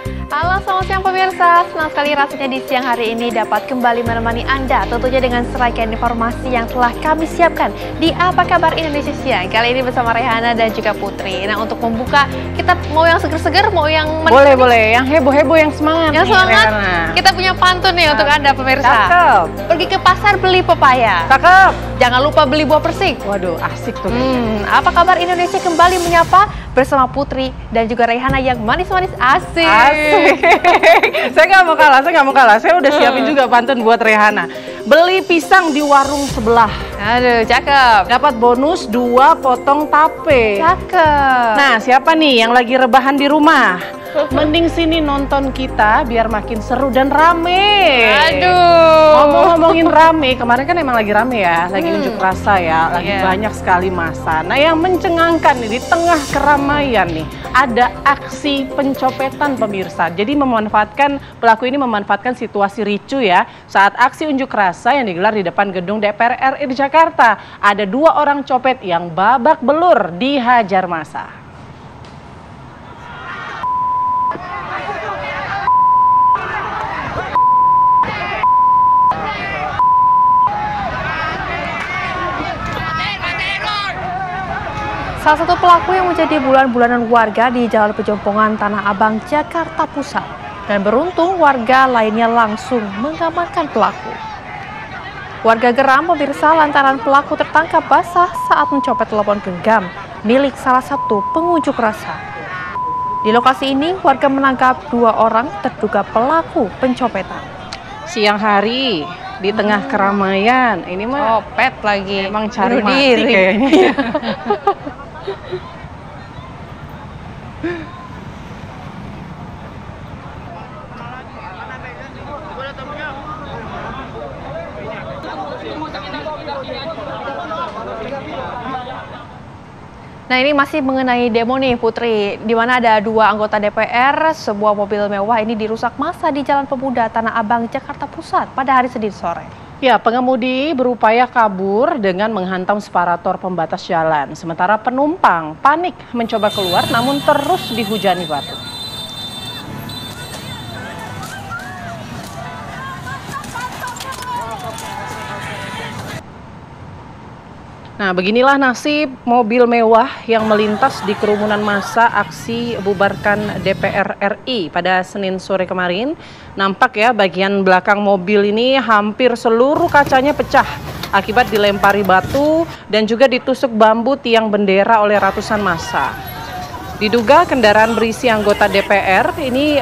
Halo, selamat siang pemirsa. Senang sekali rasanya di siang hari ini dapat kembali menemani Anda, tentunya dengan serangkaian informasi yang telah kami siapkan di Apa Kabar Indonesia Siang. Kali ini bersama Rehana dan juga Putri. Nah, untuk membuka, kita mau yang seger-seger, mau yang manis? Boleh, yang heboh-heboh, yang semangat. Yang semangat, kita punya pantun nih untuk Anda pemirsa. Cakep. Pergi ke pasar beli pepaya. Cakep. Jangan lupa beli buah persik. Waduh, asik tuh. Apa Kabar Indonesia kembali menyapa bersama Putri dan juga Rehana yang manis-manis asik. Saya nggak mau kalah, saya udah siapin juga pantun buat Rehana. Beli pisang di warung sebelah. Aduh, cakep. Dapat bonus 2 potong tape. Cakep. Nah, siapa nih yang lagi rebahan di rumah? Mending sini nonton kita biar makin seru dan rame. Aduh. Ngomongin rame, kemarin kan emang lagi rame ya, lagi unjuk rasa ya, lagi banyak sekali massa. Nah, yang mencengangkan nih di tengah keramaian nih, ada aksi pencopetan pemirsa. Jadi pelaku ini memanfaatkan situasi ricu ya, saat aksi unjuk rasa yang digelar di depan gedung DPR RI di Jakarta. Ada 2 orang copet yang babak belur dihajar massa. Salah satu pelaku yang menjadi bulan-bulanan warga di Jalan Pejompongan Tanah Abang, Jakarta Pusat. Dan beruntung warga lainnya langsung mengamankan pelaku. Warga geram pemirsa lantaran pelaku tertangkap basah saat mencopet telepon genggam milik salah satu pengunjuk rasa. Di lokasi ini warga menangkap 2 orang terduga pelaku pencopetan. Siang hari di tengah keramaian, ini mah copet lagi. Emang cari mati kayaknya. Nah, ini masih mengenai demo nih Putri, di mana ada 2 anggota DPR, sebuah mobil mewah ini dirusak massa di Jalan Pemuda Tanah Abang, Jakarta Pusat pada hari Senin sore. Ya, pengemudi berupaya kabur dengan menghantam separator pembatas jalan. Sementara penumpang panik mencoba keluar namun terus dihujani batu. Nah, beginilah nasib mobil mewah yang melintas di kerumunan massa aksi bubarkan DPR RI pada Senin sore kemarin. Nampak ya, bagian belakang mobil ini hampir seluruh kacanya pecah akibat dilempari batu dan juga ditusuk bambu tiang bendera oleh ratusan massa. Diduga kendaraan berisi anggota DPR ini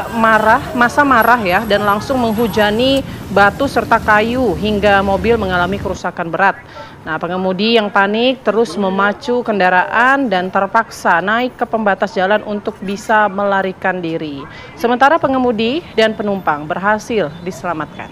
massa marah ya, dan langsung menghujani batu serta kayu hingga mobil mengalami kerusakan berat. Nah, pengemudi yang panik terus memacu kendaraan dan terpaksa naik ke pembatas jalan untuk bisa melarikan diri. Sementara pengemudi dan penumpang berhasil diselamatkan.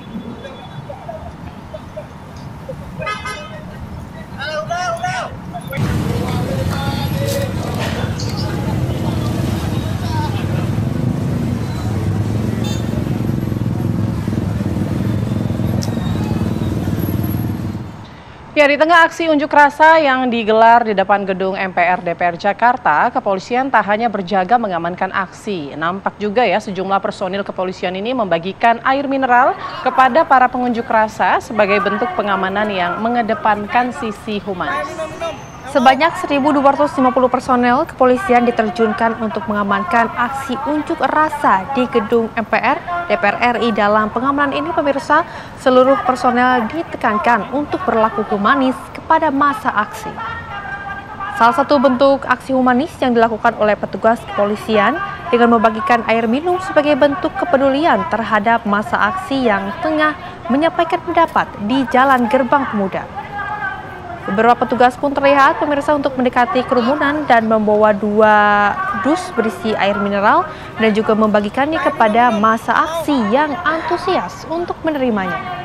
Ya, di tengah aksi unjuk rasa yang digelar di depan gedung MPR DPR Jakarta, kepolisian tak hanya berjaga mengamankan aksi. Nampak juga ya sejumlah personil kepolisian ini membagikan air mineral kepada para pengunjuk rasa sebagai bentuk pengamanan yang mengedepankan sisi humanis. Sebanyak 1.250 personel kepolisian diterjunkan untuk mengamankan aksi unjuk rasa di gedung MPR DPR RI. Dalam pengamanan ini pemirsa, seluruh personel ditekankan untuk berlaku humanis kepada massa aksi. Salah satu bentuk aksi humanis yang dilakukan oleh petugas kepolisian dengan membagikan air minum sebagai bentuk kepedulian terhadap massa aksi yang tengah menyampaikan pendapat di Jalan Gerbang Pemuda. Beberapa petugas pun terlihat pemirsa untuk mendekati kerumunan dan membawa 2 dus berisi air mineral dan juga membagikannya kepada massa aksi yang antusias untuk menerimanya.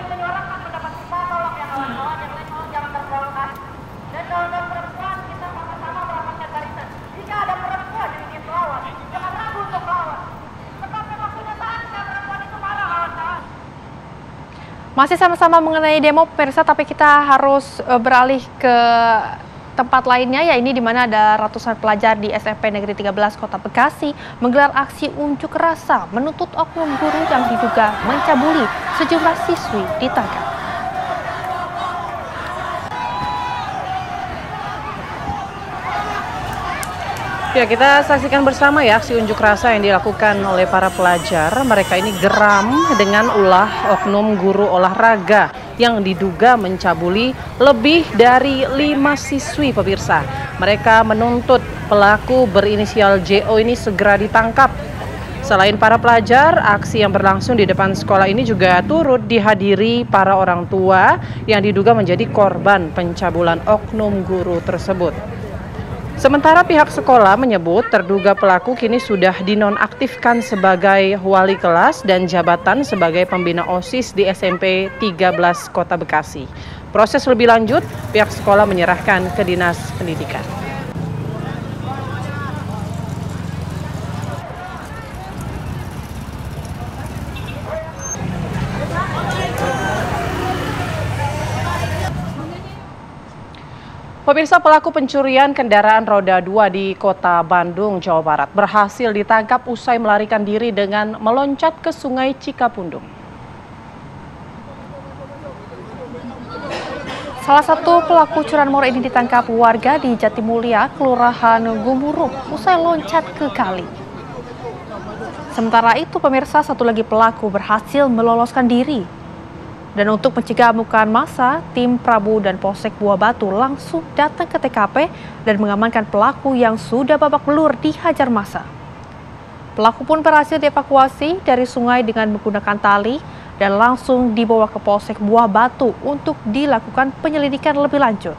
Masih sama-sama mengenai demo pemirsa, tapi kita harus beralih ke tempat lainnya, yaitu di mana ada ratusan pelajar di SMP Negeri 13 Kota Bekasi menggelar aksi unjuk rasa menuntut oknum guru yang diduga mencabuli sejumlah siswi ditangkap. Ya, kita saksikan bersama ya aksi unjuk rasa yang dilakukan oleh para pelajar. Mereka ini geram dengan ulah oknum guru olahraga yang diduga mencabuli lebih dari 5 siswi, pemirsa. Mereka menuntut pelaku berinisial JO ini segera ditangkap. Selain para pelajar, aksi yang berlangsung di depan sekolah ini juga turut dihadiri para orang tua yang diduga menjadi korban pencabulan oknum guru tersebut. Sementara pihak sekolah menyebut terduga pelaku kini sudah dinonaktifkan sebagai wali kelas dan jabatan sebagai pembina OSIS di SMP 13 Kota Bekasi. Proses lebih lanjut, pihak sekolah menyerahkan ke Dinas Pendidikan. Pemirsa, pelaku pencurian kendaraan roda 2 di Kota Bandung, Jawa Barat berhasil ditangkap usai melarikan diri dengan meloncat ke Sungai Cikapundung. Salah satu pelaku curanmor ini ditangkap warga di Jatimulya, Kelurahan Gumuruh, usai loncat ke kali. Sementara itu, pemirsa, satu lagi pelaku berhasil meloloskan diri. Dan untuk mencegah amukan massa, tim Prabu dan Polsek Buah Batu langsung datang ke TKP dan mengamankan pelaku yang sudah babak belur dihajar massa. Pelaku pun berhasil dievakuasi dari sungai dengan menggunakan tali dan langsung dibawa ke Polsek Buah Batu untuk dilakukan penyelidikan lebih lanjut.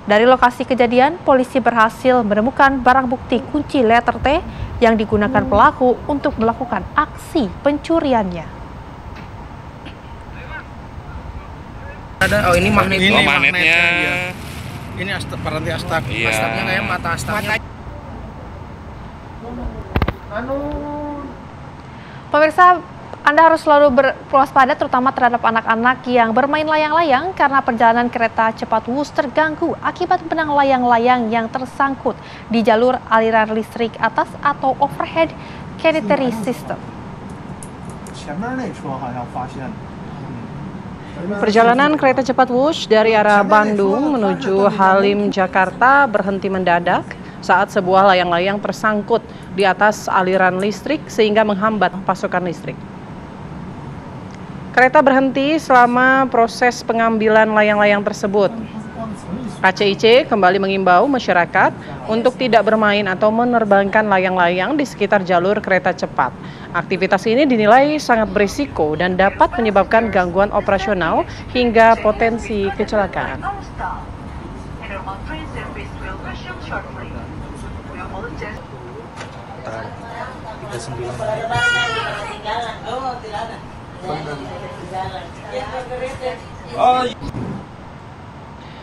Dari lokasi kejadian, polisi berhasil menemukan barang bukti kunci letter T yang digunakan pelaku untuk melakukan aksi pencuriannya. Oh, ini magnet. Ini magnetnya. Ini paranti astak. Iya. Astaknya kayak mata astaknya. Pemirsa, Anda harus selalu berwaspada terutama terhadap anak-anak yang bermain layang-layang karena perjalanan kereta cepat Wush terganggu akibat benang layang-layang yang tersangkut di jalur aliran listrik atas atau overhead carry system. Perjalanan kereta cepat Wush dari arah Bandung menuju Halim, Jakarta berhenti mendadak saat sebuah layang-layang tersangkut di atas aliran listrik sehingga menghambat pasokan listrik. Kereta berhenti selama proses pengambilan layang-layang tersebut. KCIC kembali mengimbau masyarakat untuk tidak bermain atau menerbangkan layang-layang di sekitar jalur kereta cepat. Aktivitas ini dinilai sangat berisiko dan dapat menyebabkan gangguan operasional hingga potensi kecelakaan.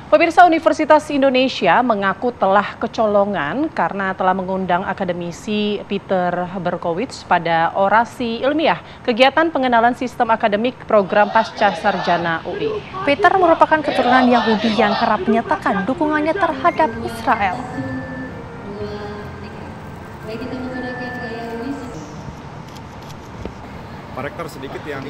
Pemirsa, Universitas Indonesia mengaku telah kecolongan karena telah mengundang akademisi Peter Berkowitz pada orasi ilmiah kegiatan pengenalan sistem akademik program pasca sarjana UI. Peter merupakan keturunan Yahudi yang kerap menyatakan dukungannya terhadap Israel.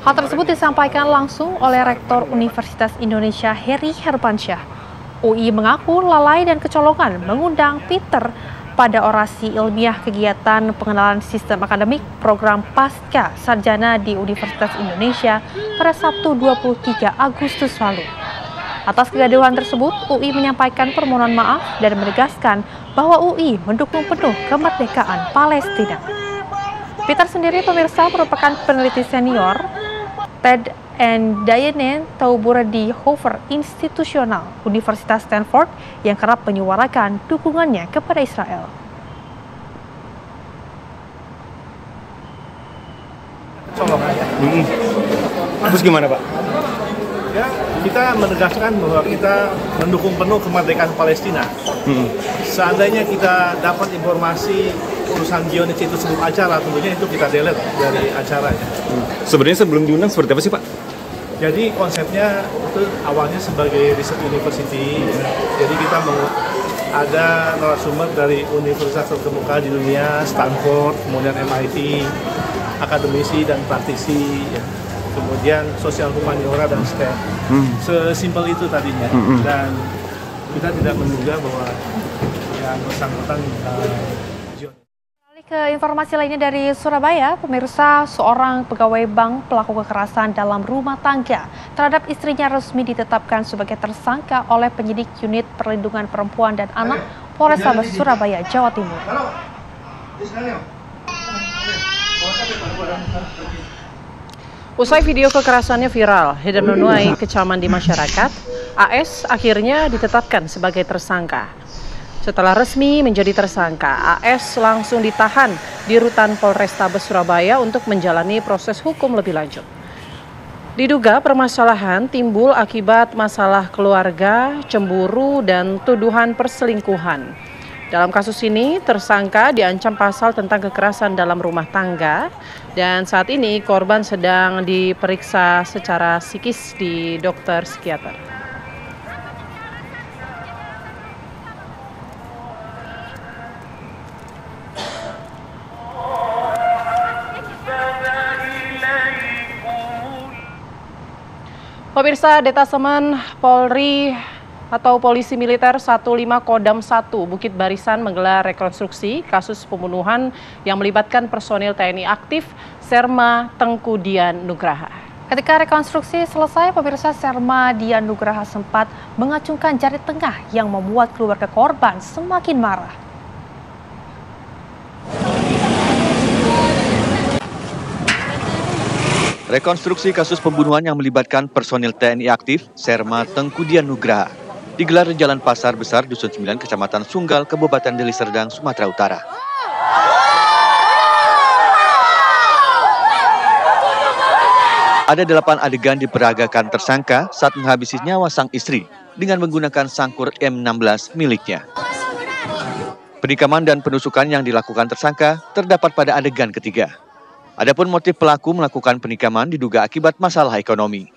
Hal tersebut disampaikan langsung oleh Rektor Universitas Indonesia Heri Herbansyah. UI mengaku lalai dan kecolongan mengundang Peter pada orasi ilmiah kegiatan pengenalan sistem akademik program pasca sarjana di Universitas Indonesia pada Sabtu 23 Agustus lalu. Atas kegaduhan tersebut, UI menyampaikan permohonan maaf dan menegaskan bahwa UI mendukung penuh kemerdekaan Palestina. Peter sendiri, pemirsa, merupakan peneliti senior Ted and Diane Taubur di Hoover Institutional Universitas Stanford yang kerap menyuarakan dukungannya kepada Israel. Terus gimana, Pak? Ya, kita menegaskan bahwa kita mendukung penuh kemerdekaan Palestina. Seandainya kita dapat informasi urusan Zionis itu sebelum acara, tentunya itu kita delete dari acaranya. Sebenarnya sebelum diundang seperti apa sih, Pak? Jadi konsepnya itu awalnya sebagai research university, jadi kita ada narasumber dari universitas terkemuka di dunia, Stanford, kemudian MIT, akademisi dan praktisi, ya. Kemudian sosial humaniora dan STEM. Sesimpel itu tadinya, dan kita tidak menduga bahwa yang bersangkutan Ke informasi lainnya dari Surabaya, pemirsa, seorang pegawai bank pelaku kekerasan dalam rumah tangga terhadap istrinya resmi ditetapkan sebagai tersangka oleh penyidik unit perlindungan perempuan dan anak Polrestabes Surabaya, Jawa Timur. Usai video kekerasannya viral dan menuai kecaman di masyarakat, AS akhirnya ditetapkan sebagai tersangka. Setelah resmi menjadi tersangka, AS langsung ditahan di Rutan Polrestabes Surabaya untuk menjalani proses hukum lebih lanjut. Diduga permasalahan timbul akibat masalah keluarga, cemburu, dan tuduhan perselingkuhan. Dalam kasus ini, tersangka diancam pasal tentang kekerasan dalam rumah tangga, dan saat ini korban sedang diperiksa secara psikis di dokter psikiater. Pemirsa, Detasemen Polri atau Polisi Militer 15 Kodam 1 Bukit Barisan menggelar rekonstruksi kasus pembunuhan yang melibatkan personil TNI aktif Serma Tengku Dian Nugraha. Ketika rekonstruksi selesai, pemirsa, Serma Dian Nugraha sempat mengacungkan jari tengah yang membuat keluarga korban semakin marah. Rekonstruksi kasus pembunuhan yang melibatkan personil TNI aktif Serma Tengku Dian Nugraha digelar di Jalan Pasar Besar, Dusun 9, Kecamatan Sunggal, Kabupaten Deli Serdang, Sumatera Utara. Ada 8 adegan diperagakan tersangka saat menghabisi nyawa sang istri dengan menggunakan sangkur M16 miliknya. Penikaman dan penusukan yang dilakukan tersangka terdapat pada adegan ketiga. Adapun motif pelaku melakukan penikaman diduga akibat masalah ekonomi.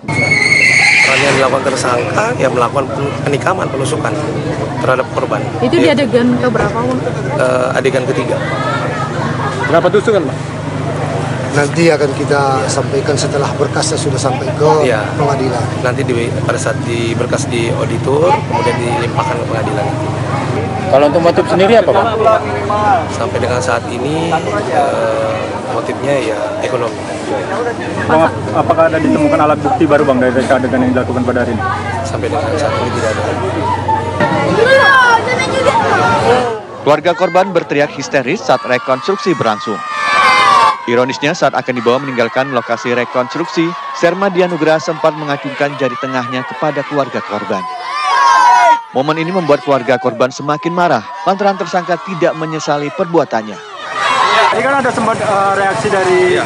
Peran yang dilakukan tersangka yang melakukan penikaman, penusukan terhadap korban. Itu di adegan keberapa, Bang? Adegan ketiga. Berapa tusukan, Pak? Nanti akan kita sampaikan setelah berkasnya sudah sampai ke pengadilan. Nanti pada saat di berkas di auditor, kemudian dilimpahkan ke pengadilan nanti. Kalau untuk motif sendiri apa, Pak? Sampai dengan saat ini motifnya ya ekonomi. Bang, apakah ada ditemukan alat bukti baru, Bang, dari adegan yang dilakukan pada hari ini? Sampai dengan saat ini tidak ada. Keluarga korban berteriak histeris saat rekonstruksi berlangsung. Ironisnya, saat akan dibawa meninggalkan lokasi rekonstruksi, Serma Dian Nugraha sempat mengacungkan jari tengahnya kepada keluarga korban. Momen ini membuat keluarga korban semakin marah lantaran tersangka tidak menyesali perbuatannya. Ini kan ada sempat reaksi dari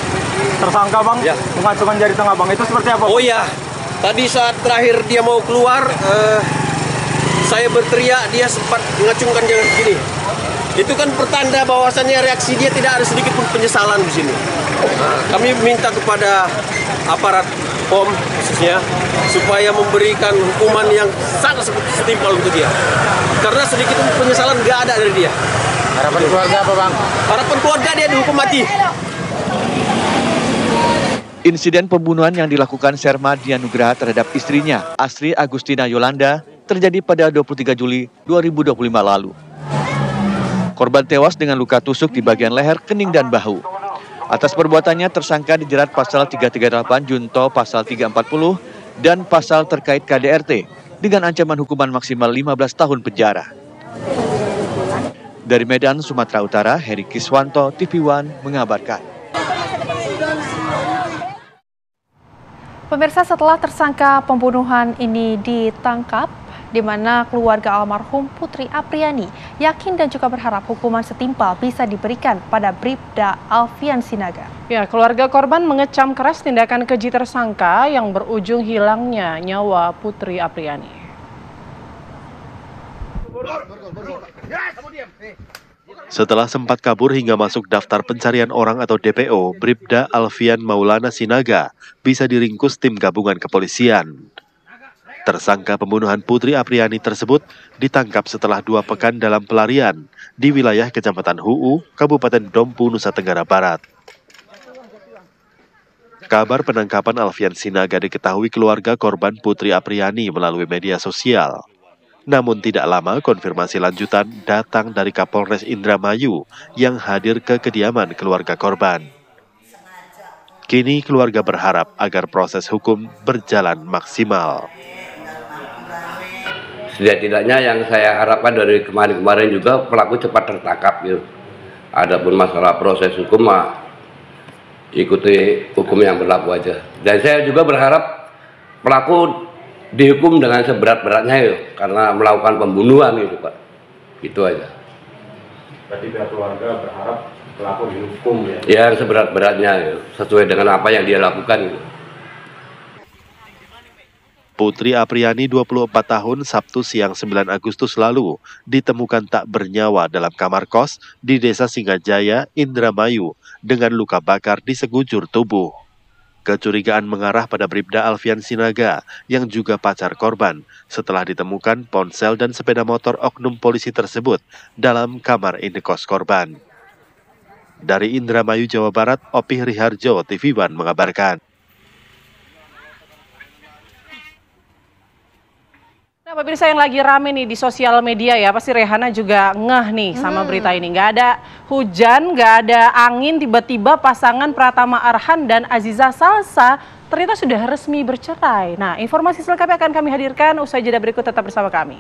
tersangka, Bang, mengacungkan jari tengah, Bang. Itu seperti apa, Bang? Oh iya, tadi saat terakhir dia mau keluar, saya berteriak, dia sempat mengacungkan jari begini. Itu kan pertanda bahwasannya reaksi dia tidak ada sedikit pun penyesalan di sini. Kami minta kepada aparat POM khususnya supaya memberikan hukuman yang sangat setimpal untuk dia. Karena sedikit pun penyesalan nggak ada dari dia. Harapan keluarga apa, Bang? Harapan keluarga dia dihukum mati. Insiden pembunuhan yang dilakukan Serma Dian Nugraha terhadap istrinya, Asri Agustina Yolanda, terjadi pada 23 Juli 2025 lalu. Korban tewas dengan luka tusuk di bagian leher, kening, dan bahu. Atas perbuatannya, tersangka dijerat pasal 338 Junto pasal 340 dan pasal terkait KDRT dengan ancaman hukuman maksimal 15 tahun penjara. Dari Medan, Sumatera Utara, Heri Kiswanto, TV One mengabarkan. Pemirsa, setelah tersangka pembunuhan ini ditangkap, di mana keluarga almarhum Putri Apriani yakin dan juga berharap hukuman setimpal bisa diberikan pada Bribda Alfian Sinaga. Ya, keluarga korban mengecam keras tindakan keji tersangka yang berujung hilangnya nyawa Putri Apriani. Setelah sempat kabur hingga masuk daftar pencarian orang atau DPO, Bribda Alfian Maulana Sinaga bisa diringkus tim gabungan kepolisian. Tersangka pembunuhan Putri Apriani tersebut ditangkap setelah 2 pekan dalam pelarian di wilayah Kecamatan Huu, Kabupaten Dompu, Nusa Tenggara Barat. Kabar penangkapan Alfian Sinaga diketahui keluarga korban Putri Apriani melalui media sosial. Namun tidak lama konfirmasi lanjutan datang dari Kapolres Indramayu yang hadir ke kediaman keluarga korban. Kini keluarga berharap agar proses hukum berjalan maksimal. Setidak-tidaknya yang saya harapkan dari kemarin-kemarin juga pelaku cepat tertangkap gitu. Adapun masalah proses hukum ikuti hukum yang berlaku aja. Dan saya juga berharap pelaku dihukum dengan seberat-beratnya ya, karena melakukan pembunuhan gitu Pak. Itu aja. Berarti pihak keluarga berharap pelaku dihukum ya? Ya seberat-beratnya ya, sesuai dengan apa yang dia lakukan gitu. Putri Apriani 24 tahun Sabtu siang 9 Agustus lalu ditemukan tak bernyawa dalam kamar kos di Desa Singgajaya, Indramayu dengan luka bakar di sekujur tubuh. Kecurigaan mengarah pada Bribda Alfian Sinaga yang juga pacar korban setelah ditemukan ponsel dan sepeda motor oknum polisi tersebut dalam kamar indekos korban. Dari Indramayu, Jawa Barat, Opih Riharjo, TV One mengabarkan. Nah, pemirsa yang lagi rame nih di sosial media ya, pasti Rehana juga ngeh nih sama berita ini. Nggak ada hujan, nggak ada angin, tiba-tiba pasangan Pratama Arhan dan Aziza Salsa ternyata sudah resmi bercerai. Nah, informasi selengkapnya akan kami hadirkan usai jeda berikut, tetap bersama kami.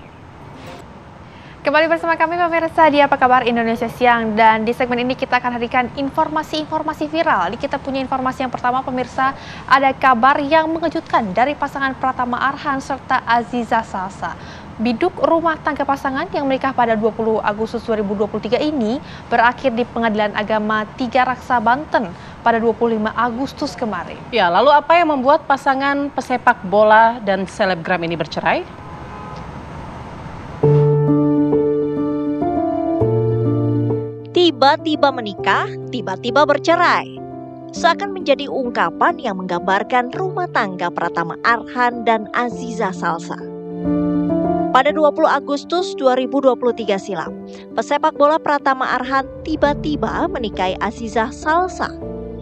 Kembali bersama kami pemirsa di Apa Kabar Indonesia Siang, dan di segmen ini kita akan hadirkan informasi-informasi viral. Kita punya informasi yang pertama pemirsa, ada kabar yang mengejutkan dari pasangan Pratama Arhan serta Aziza Salsa. Biduk rumah tangga pasangan yang menikah pada 20 Agustus 2023 ini berakhir di Pengadilan Agama Tiga Raksa, Banten pada 25 Agustus kemarin. Ya, lalu apa yang membuat pasangan pesepak bola dan selebgram ini bercerai? Tiba-tiba menikah, tiba-tiba bercerai. Seakan menjadi ungkapan yang menggambarkan rumah tangga Pratama Arhan dan Aziza Salsa. Pada 20 Agustus 2023 silam, pesepak bola Pratama Arhan tiba-tiba menikahi Aziza Salsa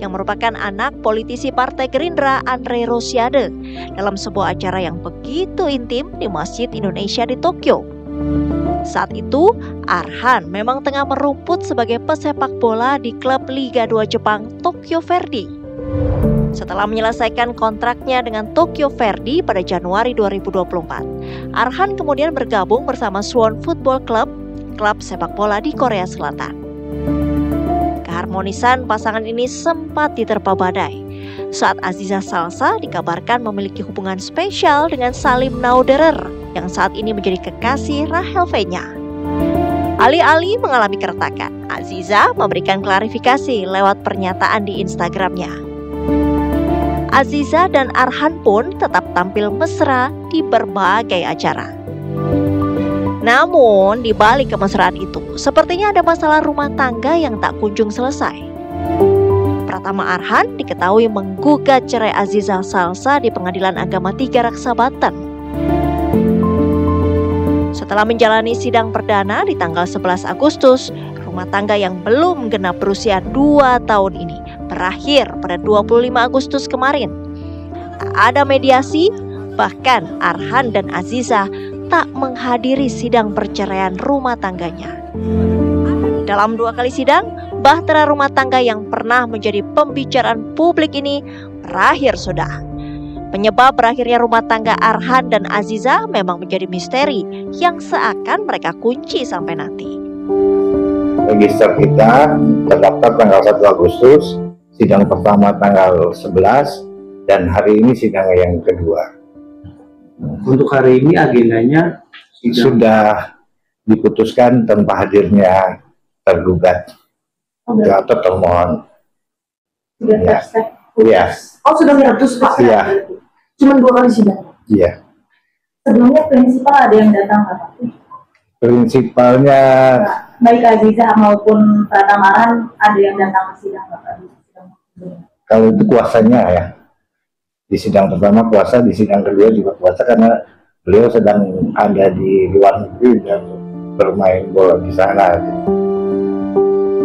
yang merupakan anak politisi Partai Gerindra Andre Rosiade dalam sebuah acara yang begitu intim di Masjid Indonesia di Tokyo. Saat itu, Arhan memang tengah merumput sebagai pesepak bola di klub Liga 2 Jepang Tokyo Verdy. Setelah menyelesaikan kontraknya dengan Tokyo Verdy pada Januari 2024, Arhan kemudian bergabung bersama Suwon Football Club, klub sepak bola di Korea Selatan. Keharmonisan pasangan ini sempat diterpa badai saat Aziza Salsa dikabarkan memiliki hubungan spesial dengan Salim Nauderer yang saat ini menjadi kekasih Rahel V-nya. Alih-alih mengalami keretakan, Aziza memberikan klarifikasi lewat pernyataan di Instagramnya. Aziza dan Arhan pun tetap tampil mesra di berbagai acara. Namun, di balik kemesraan itu, sepertinya ada masalah rumah tangga yang tak kunjung selesai. Pratama Arhan diketahui menggugat cerai Aziza Salsa di Pengadilan Agama Tiga Raksa, Banten. Setelah menjalani sidang perdana di tanggal 11 Agustus, rumah tangga yang belum genap berusia 2 tahun ini berakhir pada 25 Agustus kemarin. Tak ada mediasi, bahkan Arhan dan Aziza tak menghadiri sidang perceraian rumah tangganya. Dalam 2 kali sidang, bahtera rumah tangga yang pernah menjadi pembicaraan publik ini berakhir sudah. Penyebab berakhirnya rumah tangga Arhan dan Aziza memang menjadi misteri yang seakan mereka kunci sampai nanti. Register kita terdaftar tanggal 1 Agustus, sidang pertama tanggal 11, dan hari ini sidang yang kedua. Untuk hari ini agendanya sudah diputuskan tanpa hadirnya tergugat atau termohon. Ya. Iya. Oh, sudah diputus Pak? Iya. Cuma 2 kali sidang? Iya. Sebelumnya prinsipal ada yang datang nggak Pak? Prinsipalnya baik Aziza maupun Pratama Arhan ada yang datang ke sidang nggak Pak? Kalau itu kuasanya ya. Di sidang pertama kuasa, di sidang kedua juga kuasa, karena beliau sedang ada di luar negeri dan bermain bola di sana.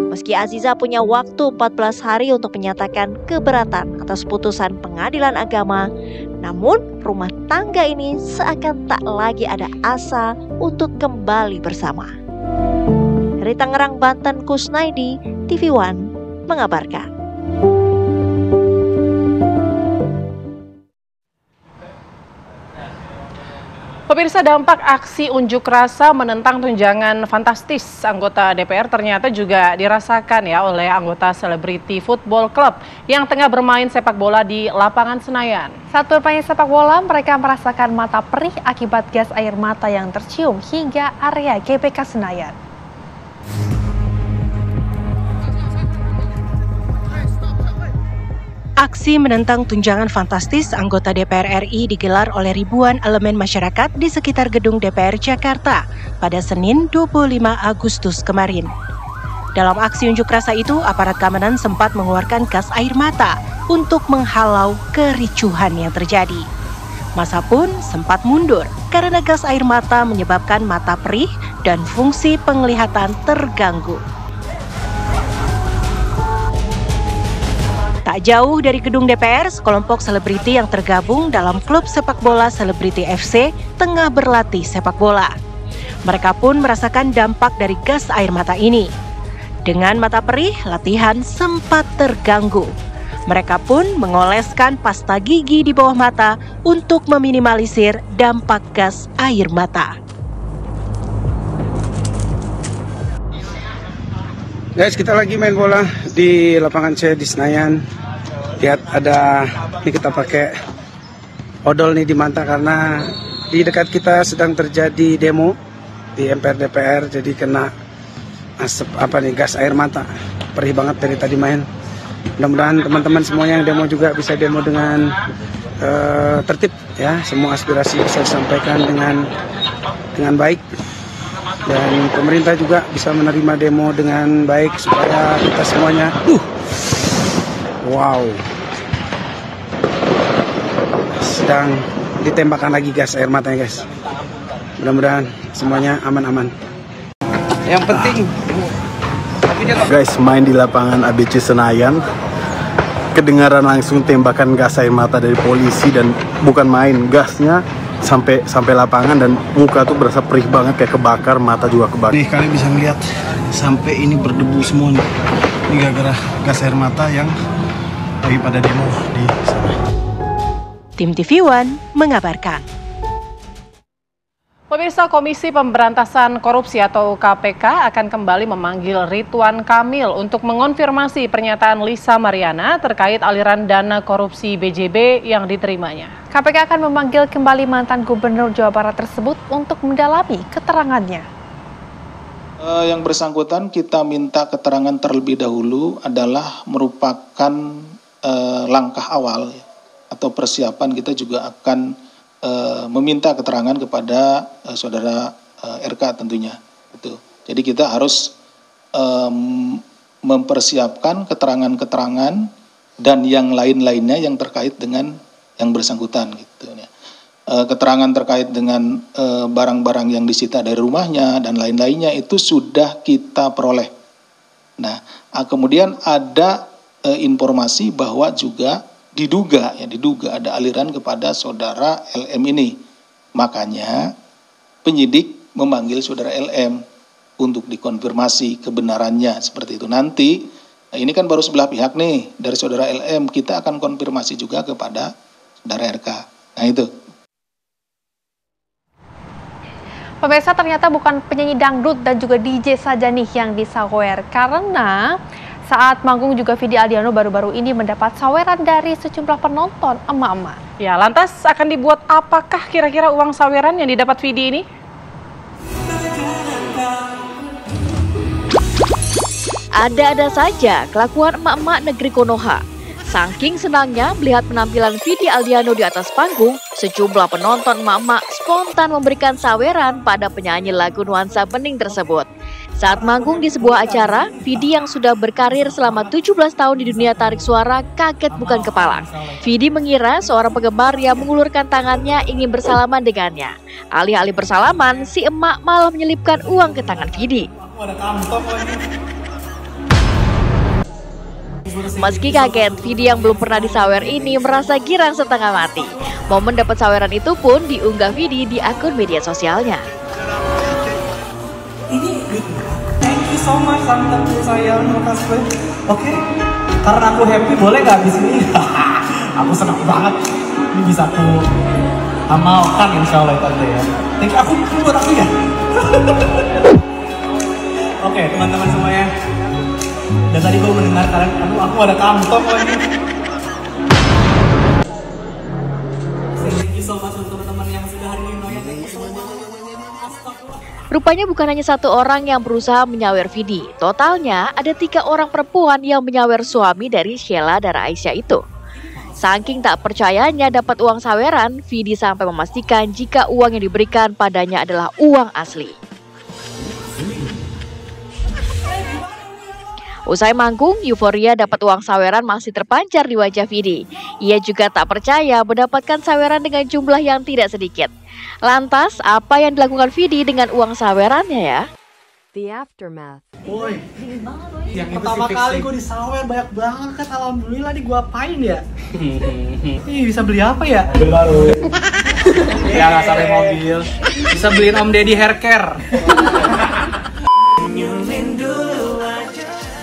Meski Aziza punya waktu 14 hari untuk menyatakan keberatan atas putusan pengadilan agama, namun rumah tangga ini seakan tak lagi ada asa untuk kembali bersama. Dari Tangerang, Banten, Kusnaidi, TV One mengabarkan. Pemirsa, dampak aksi unjuk rasa menentang tunjangan fantastis anggota DPR ternyata juga dirasakan ya oleh anggota Celebrity Football Club yang tengah bermain sepak bola di lapangan Senayan. Saat bermain sepak bola, mereka merasakan mata perih akibat gas air mata yang tercium hingga area GBK Senayan. Aksi menentang tunjangan fantastis anggota DPR RI digelar oleh ribuan elemen masyarakat di sekitar gedung DPR Jakarta pada Senin 25 Agustus kemarin. Dalam aksi unjuk rasa itu, aparat keamanan sempat mengeluarkan gas air mata untuk menghalau kericuhan yang terjadi. Massa pun sempat mundur karena gas air mata menyebabkan mata perih dan fungsi penglihatan terganggu. Tak jauh dari gedung DPR, sekelompok selebriti yang tergabung dalam klub sepak bola Celebrity FC tengah berlatih sepak bola. Mereka pun merasakan dampak dari gas air mata ini. Dengan mata perih, latihan sempat terganggu. Mereka pun mengoleskan pasta gigi di bawah mata untuk meminimalisir dampak gas air mata. Guys, kita lagi main bola di lapangan C di Senayan. Lihat ada, ini kita pakai odol nih di mata karena di dekat kita sedang terjadi demo di MPR DPR, jadi kena asap gas air mata. Perih banget dari tadi main. Mudah-mudahan teman-teman semuanya yang demo juga bisa demo dengan tertib ya. Semua aspirasi bisa disampaikan dengan baik. Dan pemerintah juga bisa menerima demo dengan baik supaya kita semuanya wow, sedang ditembakkan lagi gas air matanya guys. Mudah-mudahan semuanya aman-aman. Yang penting guys, main di lapangan ABC Senayan, kedengaran langsung tembakan gas air mata dari polisi dan bukan main, gasnya sampai lapangan dan muka tuh berasa perih banget, kayak kebakar, mata juga kebakar. Nih kalian bisa lihat sampai ini berdebu semua nih. Ini gara-gara gas air mata yang lagi pada demo di sana. Tim TV One mengabarkan. Pemirsa, Komisi Pemberantasan Korupsi atau KPK akan kembali memanggil Ridwan Kamil untuk mengonfirmasi pernyataan Lisa Mariana terkait aliran dana korupsi BJB yang diterimanya. KPK akan memanggil kembali mantan Gubernur Jawa Barat tersebut untuk mendalami keterangannya. Yang bersangkutan kita minta keterangan terlebih dahulu adalah merupakan langkah awal atau persiapan. Kita juga akan meminta keterangan kepada saudara RK tentunya. Gitu. Jadi kita harus mempersiapkan keterangan-keterangan dan yang lain-lainnya yang terkait dengan yang bersangkutan. Gitu, ya. Keterangan terkait dengan barang-barang yang disita dari rumahnya dan lain-lainnya itu sudah kita peroleh. Nah, kemudian ada informasi bahwa juga diduga ada aliran kepada saudara LM ini. Makanya penyidik memanggil saudara LM untuk dikonfirmasi kebenarannya seperti itu. Nanti ini kan baru sebelah pihak nih dari saudara LM, kita akan konfirmasi juga kepada saudara RK. Nah itu. Pemirsa, ternyata bukan penyanyi dangdut dan juga DJ saja nih yang disawer, karena saat manggung juga Vidi Aldiano baru-baru ini mendapat saweran dari sejumlah penonton emak-emak. Ya, lantas akan dibuat apakah kira-kira uang saweran yang didapat Vidi ini? Ada-ada saja kelakuan emak-emak negeri Konoha. Saking senangnya melihat penampilan Vidi Aldiano di atas panggung, sejumlah penonton emak-emak spontan memberikan saweran pada penyanyi lagu nuansa bening tersebut. Saat manggung di sebuah acara, Vidi yang sudah berkarir selama 17 tahun di dunia tarik suara kaget bukan kepala. Vidi mengira seorang penggemar yang mengulurkan tangannya ingin bersalaman dengannya. Alih-alih bersalaman, si emak malah menyelipkan uang ke tangan Vidi. Meski kaget, Vidi yang belum pernah disawer ini merasa girang setengah mati. Momen dapat saweran itu pun diunggah Vidi di akun media sosialnya. Thank you so much tante sayang, makasih. Oke, karena aku happy boleh nggak di sini? Aku senang banget. Ini bisa aku amalkan insya Allah tante ya. Thank you, aku buat aku ya. Oke, teman-teman semuanya. Dan tadi gue mendengar kalian, aduh aku ada kantong lagi. Thank you so much untuk teman-teman yang sudah hari ini noya. Thank you so much. Rupanya bukan hanya satu orang yang berusaha menyawer Vidi. Totalnya ada 3 orang perempuan yang menyawer suami dari Sheila dan Aisyah itu. Saking tak percayanya dapat uang saweran, Vidi sampai memastikan jika uang yang diberikan padanya adalah uang asli. Usai manggung, euforia dapat uang saweran masih terpancar di wajah Vidi. Ia juga tak percaya mendapatkan saweran dengan jumlah yang tidak sedikit. Lantas, apa yang dilakukan Vidi dengan uang sawerannya ya? The aftermath. Woi, yang pertama kali gue disawer banyak banget, alhamdulillah nih gue apain ya? Ih, bisa beli apa ya? Mobil baru. Ya nggak sampai mobil. Bisa beliin Om Deddy hair care.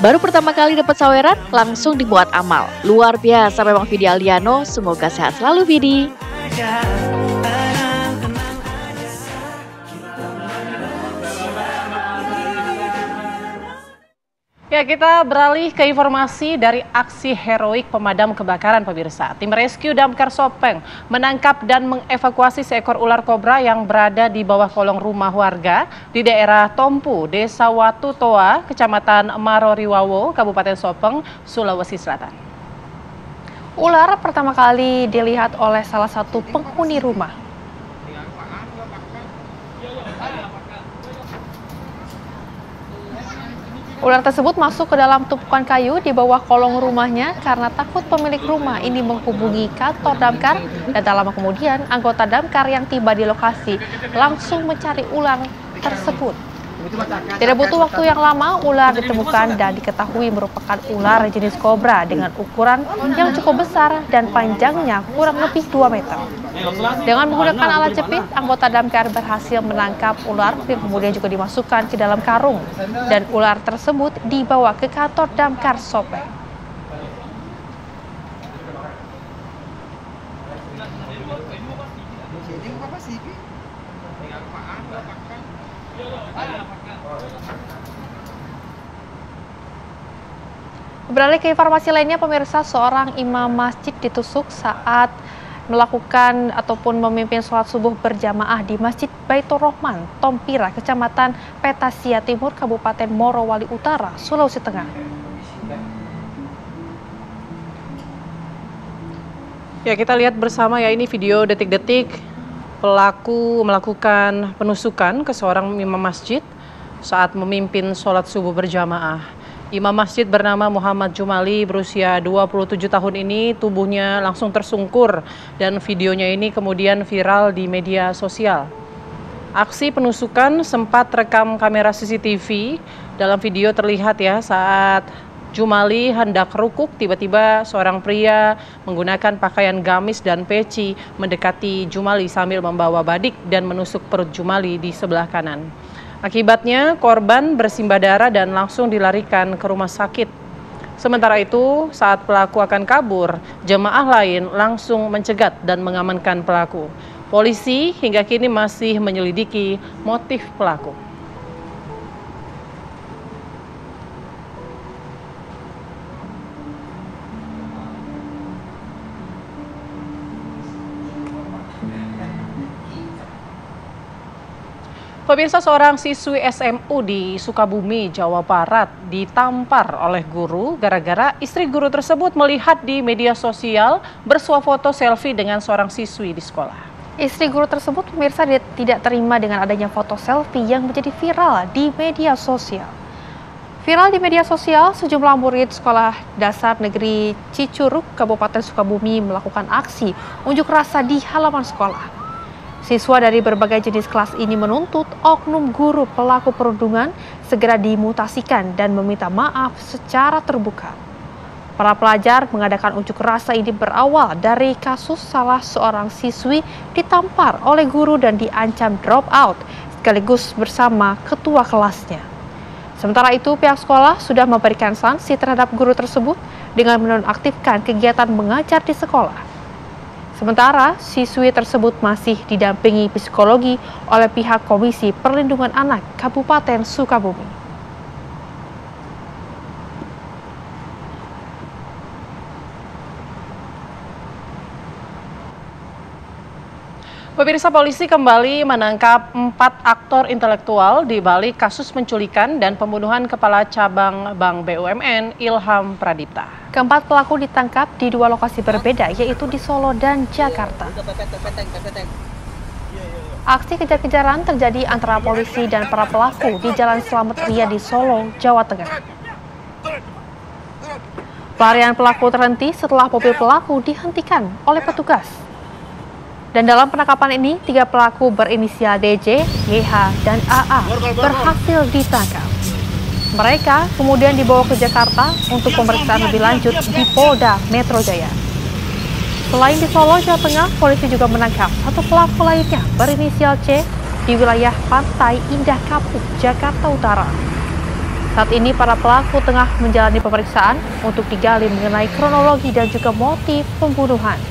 Baru pertama kali dapat saweran, langsung dibuat amal. Luar biasa memang Vidi Aldiano, semoga sehat selalu Vidi. Ya, kita beralih ke informasi dari aksi heroik pemadam kebakaran pemirsa. Tim rescue Damkar Sopeng menangkap dan mengevakuasi seekor ular kobra yang berada di bawah kolong rumah warga di daerah Tompu, Desa Watu Toa, Kecamatan Maroriwawo, Kabupaten Sopeng, Sulawesi Selatan. Ular pertama kali dilihat oleh salah satu penghuni rumah. Ular tersebut masuk ke dalam tumpukan kayu di bawah kolong rumahnya karena takut pemilik rumah ini menghubungi kantor damkar, dan tak lama kemudian anggota damkar yang tiba di lokasi langsung mencari ular tersebut. Tidak butuh waktu yang lama, ular ditemukan dan diketahui merupakan ular jenis kobra dengan ukuran yang cukup besar dan panjangnya kurang lebih 2 meter. Dengan menggunakan alat jepit, anggota damkar berhasil menangkap ular yang kemudian juga dimasukkan ke dalam karung, dan ular tersebut dibawa ke kantor damkar Sopeng. Beralih ke informasi lainnya, pemirsa, seorang imam masjid ditusuk saat melakukan ataupun memimpin sholat subuh berjamaah di Masjid Baitur Rahman, Tompira, Kecamatan Petasia Timur, Kabupaten Morowali Utara, Sulawesi Tengah. Ya, kita lihat bersama ya, ini video detik-detik pelaku melakukan penusukan ke seorang imam masjid saat memimpin sholat subuh berjamaah. Imam masjid bernama Muhammad Jumali berusia 27 tahun ini tubuhnya langsung tersungkur dan videonya ini kemudian viral di media sosial. Aksi penusukan sempat rekam kamera CCTV. Dalam video terlihat ya saat Jumali hendak rukuk, tiba-tiba seorang pria menggunakan pakaian gamis dan peci mendekati Jumali sambil membawa badik dan menusuk perut Jumali di sebelah kanan. Akibatnya korban bersimbah darah dan langsung dilarikan ke rumah sakit. Sementara itu, saat pelaku akan kabur, jemaah lain langsung mencegat dan mengamankan pelaku. Polisi hingga kini masih menyelidiki motif pelaku. Pemirsa, seorang siswi SMU di Sukabumi, Jawa Barat ditampar oleh guru gara-gara istri guru tersebut melihat di media sosial bersuah foto selfie dengan seorang siswi di sekolah. Istri guru tersebut pemirsa tidak terima dengan adanya foto selfie yang menjadi viral di media sosial. Viral di media sosial, sejumlah murid sekolah dasar negeri Cicurug, Kabupaten Sukabumi melakukan aksi unjuk rasa di halaman sekolah. Siswa dari berbagai jenis kelas ini menuntut oknum guru pelaku perundungan segera dimutasikan dan meminta maaf secara terbuka. Para pelajar mengadakan unjuk rasa ini berawal dari kasus salah seorang siswi ditampar oleh guru dan diancam drop out sekaligus bersama ketua kelasnya. Sementara itu, pihak sekolah sudah memberikan sanksi terhadap guru tersebut dengan menonaktifkan kegiatan mengajar di sekolah. Sementara, siswi tersebut masih didampingi psikologi oleh pihak Komisi Perlindungan Anak Kabupaten Sukabumi. Pemirsa, polisi kembali menangkap 4 aktor intelektual di balik kasus penculikan dan pembunuhan Kepala Cabang Bank BUMN Ilham Pradipta. Keempat pelaku ditangkap di 2 lokasi berbeda, yaitu di Solo dan Jakarta. Aksi kejar-kejaran terjadi antara polisi dan para pelaku di Jalan Slamet Riyadi, Solo, Jawa Tengah. Pelarian pelaku terhenti setelah mobil pelaku dihentikan oleh petugas. Dan dalam penangkapan ini, 3 pelaku berinisial DJ, YH, dan AA berhasil ditangkap. Mereka kemudian dibawa ke Jakarta untuk pemeriksaan lebih lanjut di Polda Metro Jaya. Selain di Solo, Jawa Tengah, polisi juga menangkap 1 pelaku lainnya berinisial C di wilayah Pantai Indah Kapuk, Jakarta Utara. Saat ini para pelaku tengah menjalani pemeriksaan untuk digali mengenai kronologi dan juga motif pembunuhan.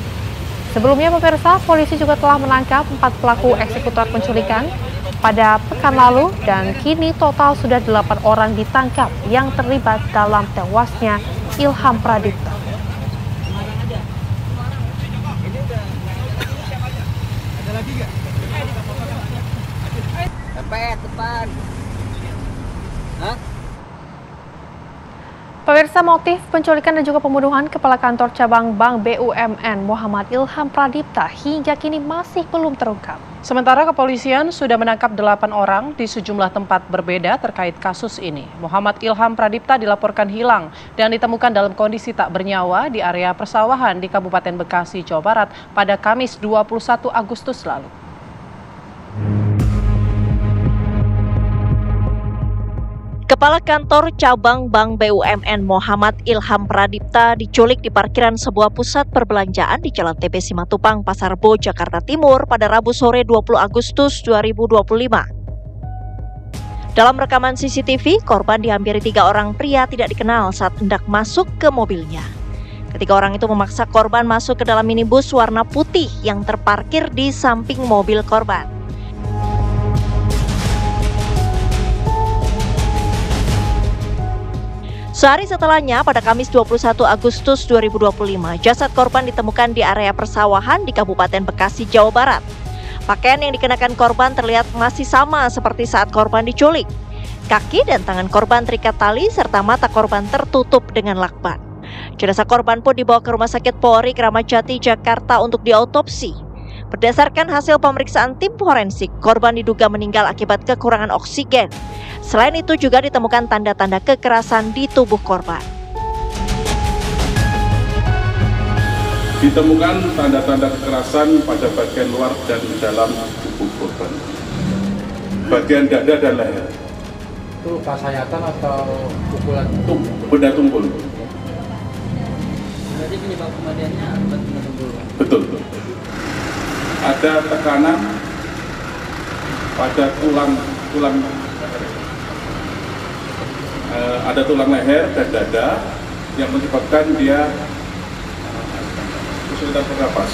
Sebelumnya, pemirsa, polisi juga telah menangkap 4 pelaku eksekutor penculikan pada pekan lalu dan kini total sudah 8 orang ditangkap yang terlibat dalam tewasnya Ilham Pradipta. Depan. Pemirsa, motif penculikan dan juga pembunuhan Kepala Kantor Cabang Bank BUMN Muhammad Ilham Pradipta hingga kini masih belum terungkap. Sementara kepolisian sudah menangkap 8 orang di sejumlah tempat berbeda terkait kasus ini. Muhammad Ilham Pradipta dilaporkan hilang dan ditemukan dalam kondisi tak bernyawa di area persawahan di Kabupaten Bekasi, Jawa Barat pada Kamis 21 Agustus lalu. Kepala Kantor Cabang Bank BUMN Muhammad Ilham Pradipta diculik di parkiran sebuah pusat perbelanjaan di Jalan TB Simatupang, Pasar Bo, Jakarta Timur pada Rabu sore 20 Agustus 2025. Dalam rekaman CCTV, korban dihampiri 3 orang pria tidak dikenal saat hendak masuk ke mobilnya. Ketiga orang itu memaksa korban masuk ke dalam minibus warna putih yang terparkir di samping mobil korban. Sehari setelahnya, pada Kamis 21 Agustus 2025, jasad korban ditemukan di area persawahan di Kabupaten Bekasi, Jawa Barat. Pakaian yang dikenakan korban terlihat masih sama seperti saat korban diculik. Kaki dan tangan korban terikat tali serta mata korban tertutup dengan lakban. Jenazah korban pun dibawa ke Rumah Sakit Polri Kramat Jati, Jakarta untuk diautopsi. Berdasarkan hasil pemeriksaan tim forensik, korban diduga meninggal akibat kekurangan oksigen. Selain itu juga ditemukan tanda-tanda kekerasan di tubuh korban. Ditemukan tanda-tanda kekerasan pada bagian luar dan dalam tubuh korban. Bagian dada dan leher. Itu luka sayatan atau pukulan? Benda tumpul. Jadi penyebab kematiannya akibat benda tumpul? Betul. Ada tekanan pada tulang ada tulang leher dan dada yang menyebabkan dia kesulitan bernapas.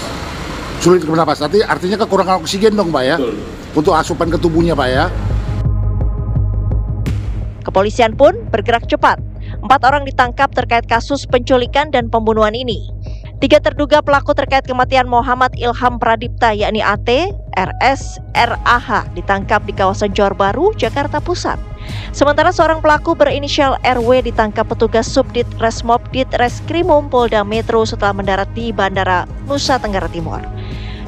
Sulit bernapas, artinya kekurangan oksigen dong Pak ya? Betul. Untuk asupan ke tubuhnya Pak ya? Kepolisian pun bergerak cepat. 4 orang ditangkap terkait kasus penculikan dan pembunuhan ini. 3 terduga pelaku terkait kematian Muhammad Ilham Pradipta yakni AT, RS, RAH ditangkap di kawasan Johor Baru, Jakarta Pusat. Sementara seorang pelaku berinisial RW ditangkap petugas Subdit Resmob Dit Reskrimum Polda Metro setelah mendarat di Bandara Nusa Tenggara Timur.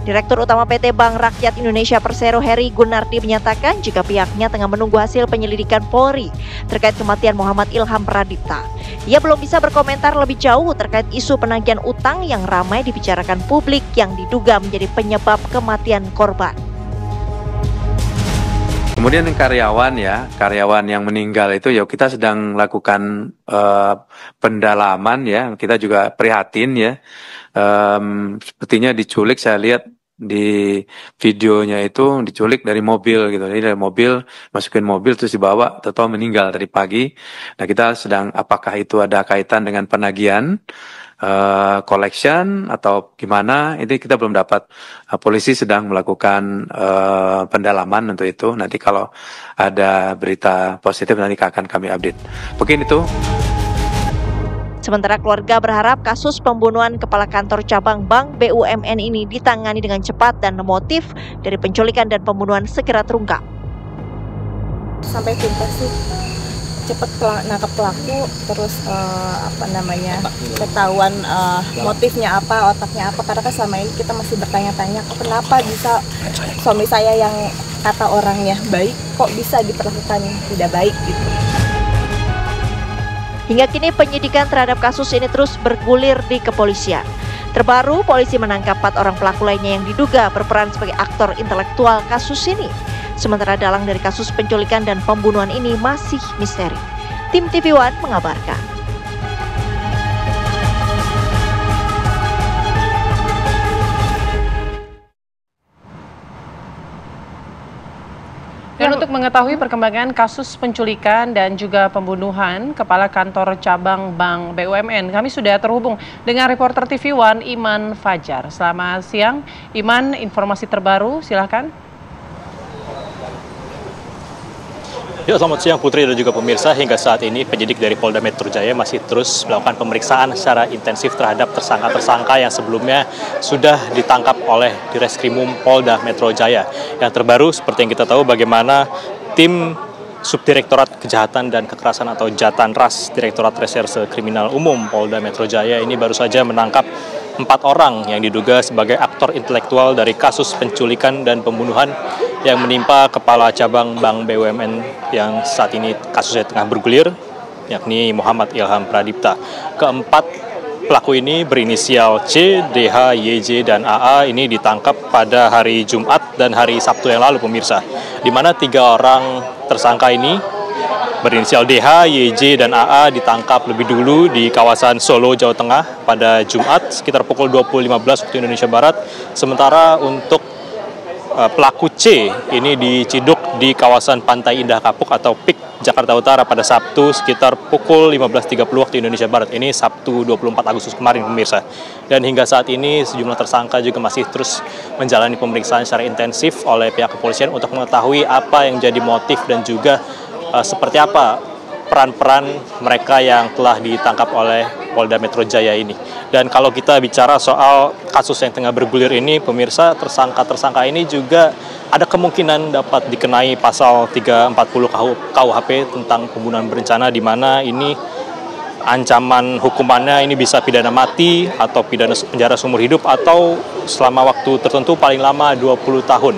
Direktur Utama PT Bank Rakyat Indonesia Persero Heri Gunardi menyatakan jika pihaknya tengah menunggu hasil penyelidikan Polri terkait kematian Muhammad Ilham Pradipta. Ia belum bisa berkomentar lebih jauh terkait isu penagihan utang yang ramai dibicarakan publik yang diduga menjadi penyebab kematian korban. Kemudian karyawan yang meninggal itu ya kita sedang lakukan pendalaman ya, kita juga prihatin ya. Sepertinya diculik, saya lihat di videonya itu diculik dari mobil gitu. Jadi dari mobil, masukin mobil terus dibawa, atau meninggal tadi pagi. Nah kita sedang, apakah itu ada kaitan dengan penagihan, collection atau gimana, ini kita belum dapat. Polisi sedang melakukan pendalaman untuk itu. Nanti kalau ada berita positif nanti akan kami update. Mungkin itu. Sementara keluarga berharap kasus pembunuhan kepala kantor cabang Bank BUMN ini ditangani dengan cepat dan motif dari penculikan dan pembunuhan segera terungkap. Sampai tuntas sih, cepat nangkap pelaku, terus ketahuan motifnya apa, otaknya apa. Karena kan selama ini kita masih bertanya-tanya, kenapa bisa suami saya yang kata orangnya baik, kok bisa diperlakukan tidak baik gitu. Hingga kini penyidikan terhadap kasus ini terus bergulir di kepolisian. Terbaru, polisi menangkap 4 orang pelaku lainnya yang diduga berperan sebagai aktor intelektual kasus ini. Sementara dalang dari kasus penculikan dan pembunuhan ini masih misteri. Tim TV One mengabarkan. Dan untuk mengetahui perkembangan kasus penculikan dan juga pembunuhan Kepala Kantor Cabang Bank BUMN, kami sudah terhubung dengan reporter TV One Iman Fajar. Selamat siang, Iman, informasi terbaru silakan. Ya, selamat siang Putri dan juga pemirsa. Hingga saat ini penyidik dari Polda Metro Jaya masih terus melakukan pemeriksaan secara intensif terhadap tersangka-tersangka yang sebelumnya sudah ditangkap oleh Direskrimum Polda Metro Jaya. Yang terbaru seperti yang kita tahu bagaimana tim Subdirektorat Kejahatan dan Kekerasan atau Jatanras Direktorat Reserse Kriminal Umum Polda Metro Jaya ini baru saja menangkap 4 orang yang diduga sebagai aktor intelektual dari kasus penculikan dan pembunuhan yang menimpa Kepala Cabang Bank BUMN yang saat ini kasusnya tengah bergulir, yakni Muhammad Ilham Pradipta. Keempat pelaku ini berinisial C, DH, YJ, dan AA ini ditangkap pada hari Jumat dan hari Sabtu yang lalu pemirsa, di mana 3 orang tersangka ini berinisial DH, YJ, dan AA ditangkap lebih dulu di kawasan Solo, Jawa Tengah pada Jumat sekitar pukul 20.15 waktu Indonesia Barat. Sementara untuk pelaku C ini diciduk di kawasan Pantai Indah Kapuk atau PIK Jakarta Utara pada Sabtu sekitar pukul 15.30 waktu Indonesia Barat. Ini Sabtu 24 Agustus kemarin pemirsa. Dan hingga saat ini sejumlah tersangka juga masih terus menjalani pemeriksaan secara intensif oleh pihak kepolisian untuk mengetahui apa yang jadi motif dan juga seperti apa peran-peran mereka yang telah ditangkap oleh Polda Metro Jaya ini. Dan kalau kita bicara soal kasus yang tengah bergulir ini, pemirsa, tersangka-tersangka ini juga ada kemungkinan dapat dikenai pasal 340 KUHP tentang pembunuhan berencana, di mana ini ancaman hukumannya ini bisa pidana mati atau pidana penjara seumur hidup atau selama waktu tertentu paling lama 20 tahun.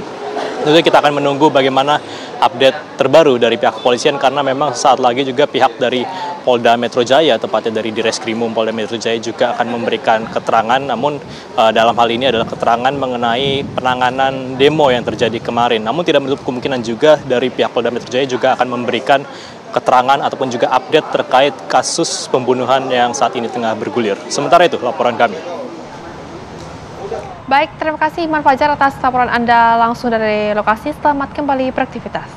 Tentu kita akan menunggu bagaimana update terbaru dari pihak kepolisian, karena memang saat lagi juga pihak dari Polda Metro Jaya, tepatnya dari Direskrimum Polda Metro Jaya juga akan memberikan keterangan, namun dalam hal ini adalah keterangan mengenai penanganan demo yang terjadi kemarin. Namun tidak menutup kemungkinan juga dari pihak Polda Metro Jaya juga akan memberikan keterangan ataupun juga update terkait kasus pembunuhan yang saat ini tengah bergulir. Sementara itu laporan kami. Baik, terima kasih Iman Fajar atas laporan Anda langsung dari lokasi. Selamat kembali beraktivitas.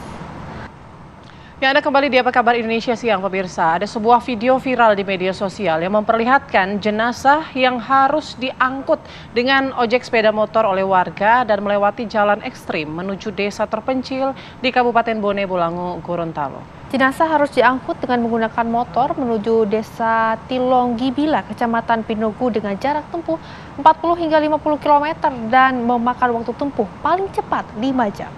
Ya, Anda kembali di Apa Kabar Indonesia Siang, pemirsa. Ada sebuah video viral di media sosial yang memperlihatkan jenazah yang harus diangkut dengan ojek sepeda motor oleh warga dan melewati jalan ekstrim menuju desa terpencil di Kabupaten Bone Bolango, Gorontalo. Jenazah harus diangkut dengan menggunakan motor menuju desa Tilonggibila, Kecamatan Pinogu dengan jarak tempuh 40 hingga 50 km dan memakan waktu tempuh paling cepat 5 jam.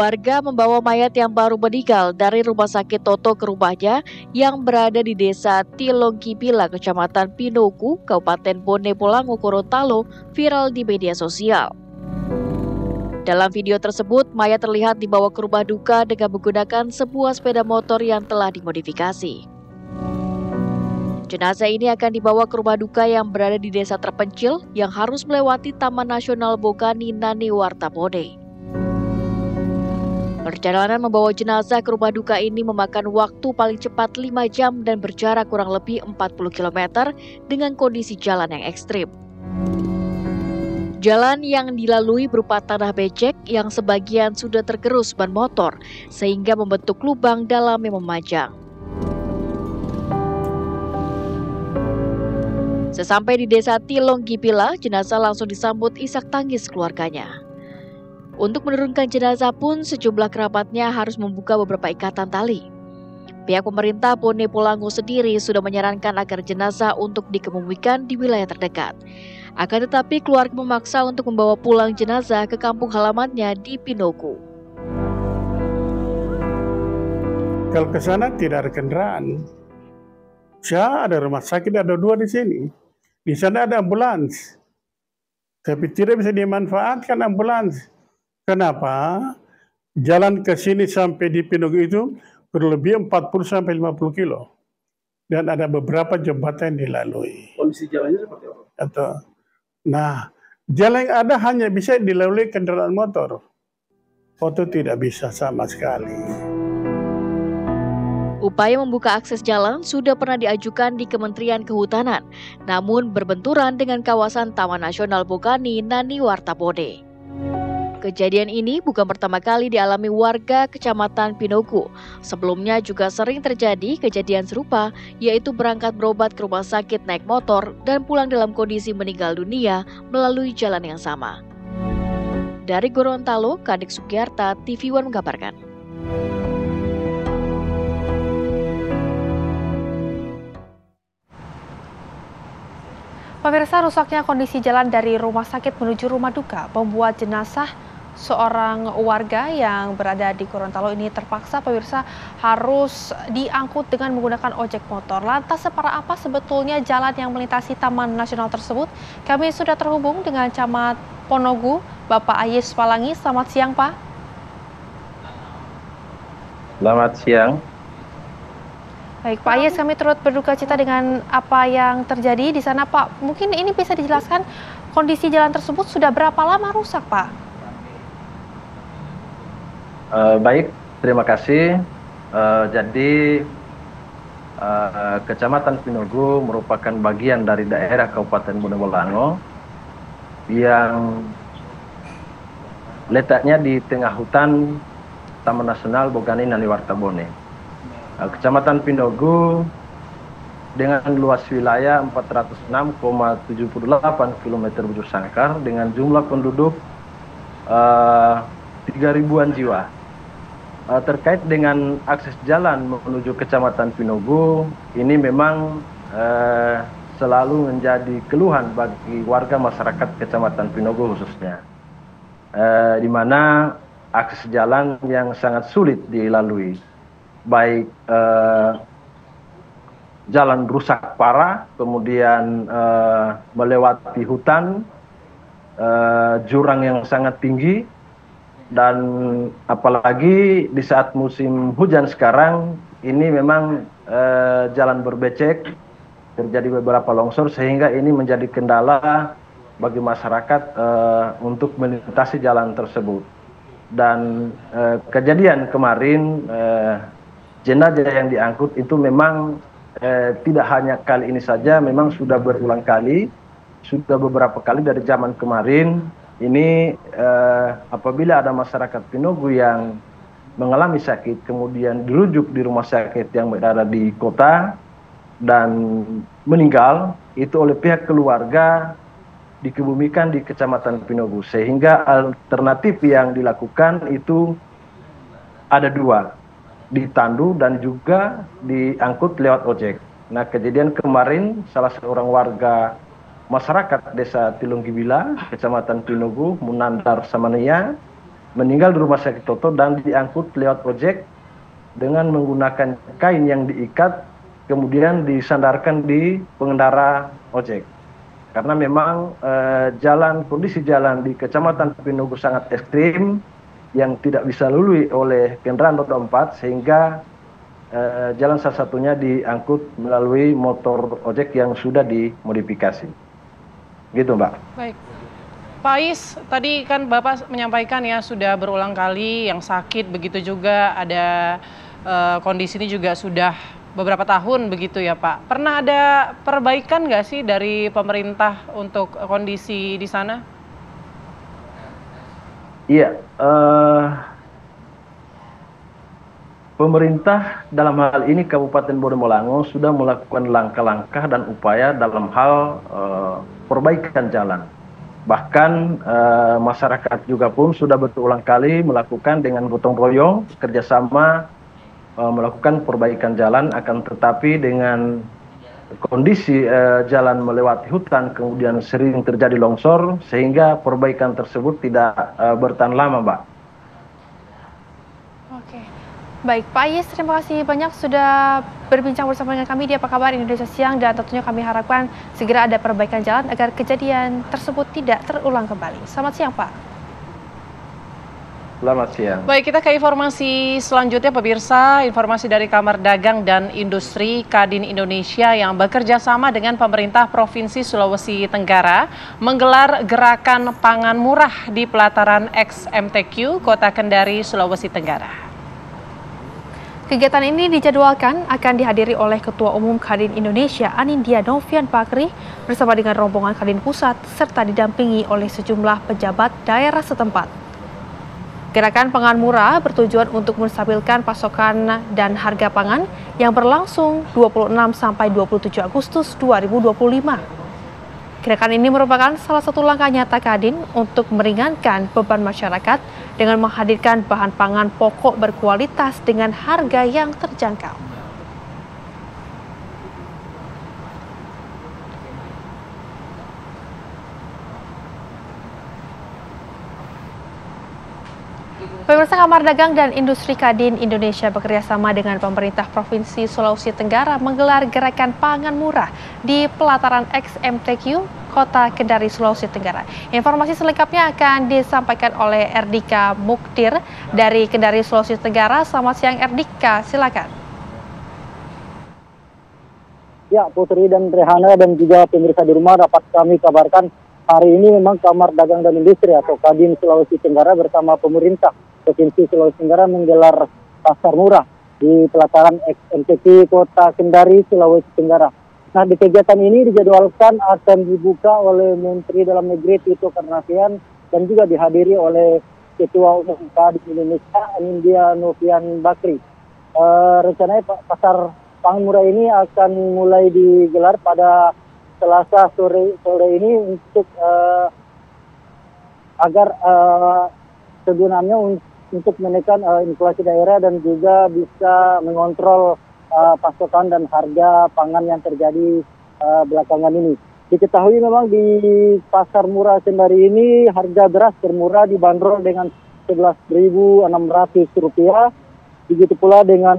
Warga membawa mayat yang baru meninggal dari Rumah Sakit Toto ke rumahnya yang berada di Desa Tilongkipila, Kecamatan Pinoku, Kabupaten Bone Bolango, Gorontalo, viral di media sosial. Dalam video tersebut, mayat terlihat dibawa ke rumah duka dengan menggunakan sebuah sepeda motor yang telah dimodifikasi. Jenazah ini akan dibawa ke rumah duka yang berada di desa terpencil yang harus melewati Taman Nasional Bokani Nani Wartabone. Perjalanan membawa jenazah ke rumah duka ini memakan waktu paling cepat 5 jam dan berjarak kurang lebih 40 km dengan kondisi jalan yang ekstrim. Jalan yang dilalui berupa tanah becek yang sebagian sudah tergerus ban motor sehingga membentuk lubang dalam yang memanjang. Sesampai di Desa Tilongkipila, jenazah langsung disambut isak tangis keluarganya. Untuk menurunkan jenazah pun sejumlah kerabatnya harus membuka beberapa ikatan tali. Pihak pemerintah Bone Bolango sendiri sudah menyarankan agar jenazah untuk dikebumikan di wilayah terdekat. Akan tetapi keluarga memaksa untuk membawa pulang jenazah ke kampung halamannya di Pinoku. Kalau ke sana tidak ada kendaraan. Ya, ada rumah sakit, ada 2 di sini. Di sana ada ambulans. Tapi tidak bisa dimanfaatkan ambulans. Kenapa? Jalan ke sini sampai di Pinoku itu kurang lebih 40-50 kilo. Dan ada beberapa jembatan yang dilalui. Kondisi jalannya seperti apa? Nah, jalan yang ada hanya bisa dilalui kendaraan motor. Foto tidak bisa sama sekali. Upaya membuka akses jalan sudah pernah diajukan di Kementerian Kehutanan, namun berbenturan dengan kawasan Taman Nasional Bokani Nani Wartabone. Kejadian ini bukan pertama kali dialami warga Kecamatan Pinoku. Sebelumnya juga sering terjadi kejadian serupa, yaitu berangkat berobat ke rumah sakit naik motor dan pulang dalam kondisi meninggal dunia melalui jalan yang sama. Dari Gorontalo, Kadek Sugiyarta, TV One mengabarkan. Pemirsa, rusaknya kondisi jalan dari rumah sakit menuju rumah duka membuat jenazah seorang warga yang berada di Gorontalo ini terpaksa pemirsa harus diangkut dengan menggunakan ojek motor. Lantas separah apa sebetulnya jalan yang melintasi Taman Nasional tersebut? Kami sudah terhubung dengan Camat Ponogu, Bapak Ayes Palangi. Selamat siang, Pak. Selamat siang. Baik, Pak Ayes, kami turut berduka cita dengan apa yang terjadi di sana, Pak. Mungkin ini bisa dijelaskan kondisi jalan tersebut sudah berapa lama rusak, Pak? Baik, terima kasih. Jadi Kecamatan Pinoku merupakan bagian dari daerah Kabupaten Bone Bolango yang letaknya di tengah hutan Taman Nasional Bokani Nani Wartabone. Kecamatan Pinoku dengan luas wilayah 406,78 km bujur sangkar dengan jumlah penduduk 3.000-an jiwa. Terkait dengan akses jalan menuju Kecamatan Pinoku, ini memang selalu menjadi keluhan bagi warga masyarakat Kecamatan Pinoku khususnya, di mana akses jalan yang sangat sulit dilalui. Baik jalan rusak parah, kemudian melewati hutan, jurang yang sangat tinggi, dan apalagi di saat musim hujan sekarang ini memang jalan berbecek, terjadi beberapa longsor sehingga ini menjadi kendala bagi masyarakat untuk melintasi jalan tersebut. Dan kejadian kemarin jenazah yang diangkut itu memang tidak hanya kali ini saja, memang sudah berulang kali, sudah beberapa kali dari zaman kemarin. Ini apabila ada masyarakat Pinoku yang mengalami sakit, kemudian dirujuk di rumah sakit yang berada di kota dan meninggal, itu oleh pihak keluarga dikebumikan di Kecamatan Pinoku. Sehingga alternatif yang dilakukan itu ada 2. Ditandu dan juga diangkut lewat ojek. Nah, kejadian kemarin salah seorang warga masyarakat Desa Tilongkipila, Kecamatan Pinoku, Munandar Samania, meninggal di rumah sakit Toto dan diangkut lewat ojek dengan menggunakan kain yang diikat, kemudian disandarkan di pengendara ojek. Karena memang kondisi jalan di Kecamatan Pinogo sangat ekstrim, yang tidak bisa lalui oleh kendaraan roda 4, sehingga jalan salah satunya diangkut melalui motor ojek yang sudah dimodifikasi. Gitu, Mbak. Baik. Pak Ais, tadi kan Bapak menyampaikan ya sudah berulang kali yang sakit, begitu juga ada kondisi ini juga sudah beberapa tahun begitu ya Pak. Pernah ada perbaikan nggak sih dari pemerintah untuk kondisi di sana? Iya, pemerintah dalam hal ini Kabupaten Bonemolango sudah melakukan langkah-langkah dan upaya dalam hal perbaikan jalan. Bahkan masyarakat juga pun sudah berulang kali melakukan dengan gotong royong kerjasama melakukan perbaikan jalan, akan tetapi dengan kondisi jalan melewati hutan kemudian sering terjadi longsor sehingga perbaikan tersebut tidak bertahan lama, Mbak. Oke. Baik, Pak Ais, terima kasih banyak sudah berbincang bersama dengan kami di Apa Kabar Indonesia Siang, dan tentunya kami harapkan segera ada perbaikan jalan agar kejadian tersebut tidak terulang kembali. Selamat siang, Pak. Selamat siang. Baik, kita ke informasi selanjutnya pemirsa, informasi dari Kamar Dagang dan Industri Kadin Indonesia yang bekerja sama dengan pemerintah Provinsi Sulawesi Tenggara menggelar gerakan pangan murah di pelataran XMTQ Kota Kendari, Sulawesi Tenggara. Kegiatan ini dijadwalkan akan dihadiri oleh Ketua Umum Kadin Indonesia Anindya Novian Bakri bersama dengan rombongan Kadin Pusat serta didampingi oleh sejumlah pejabat daerah setempat. Gerakan pangan murah bertujuan untuk menstabilkan pasokan dan harga pangan yang berlangsung 26 sampai 27 Agustus 2025. Gerakan ini merupakan salah satu langkah nyata Kadin untuk meringankan beban masyarakat dengan menghadirkan bahan pangan pokok berkualitas dengan harga yang terjangkau. Pemirsa, Kamar Dagang dan Industri Kadin Indonesia bekerjasama dengan pemerintah Provinsi Sulawesi Tenggara menggelar gerakan pangan murah di pelataran XMTQ Kota Kendari, Sulawesi Tenggara. Informasi selengkapnya akan disampaikan oleh Erdika Muktir dari Kendari, Sulawesi Tenggara. Selamat siang Erdika, silakan. Ya, Putri dan Rehana dan juga pemirsa di rumah, dapat kami kabarkan hari ini memang Kamar Dagang dan Industri atau Kadin Sulawesi Tenggara bersama pemerintah Provinsi Sulawesi Tenggara menggelar pasar murah di pelataran XMTQ Kota Kendari, Sulawesi Tenggara. Nah, di kegiatan ini dijadwalkan akan dibuka oleh Menteri Dalam Negeri Tito Karnavian dan juga dihadiri oleh Ketua Umum Kadin Indonesia Anindya Novian Bakri. Rencananya pasar pangan murah ini akan mulai digelar pada Selasa sore ini untuk agar kegunaannya untuk menekan inflasi daerah dan juga bisa mengontrol pasokan dan harga pangan yang terjadi belakangan ini. Diketahui memang di pasar murah Kendari ini harga beras termurah dibanderol dengan Rp11.600. Begitu pula dengan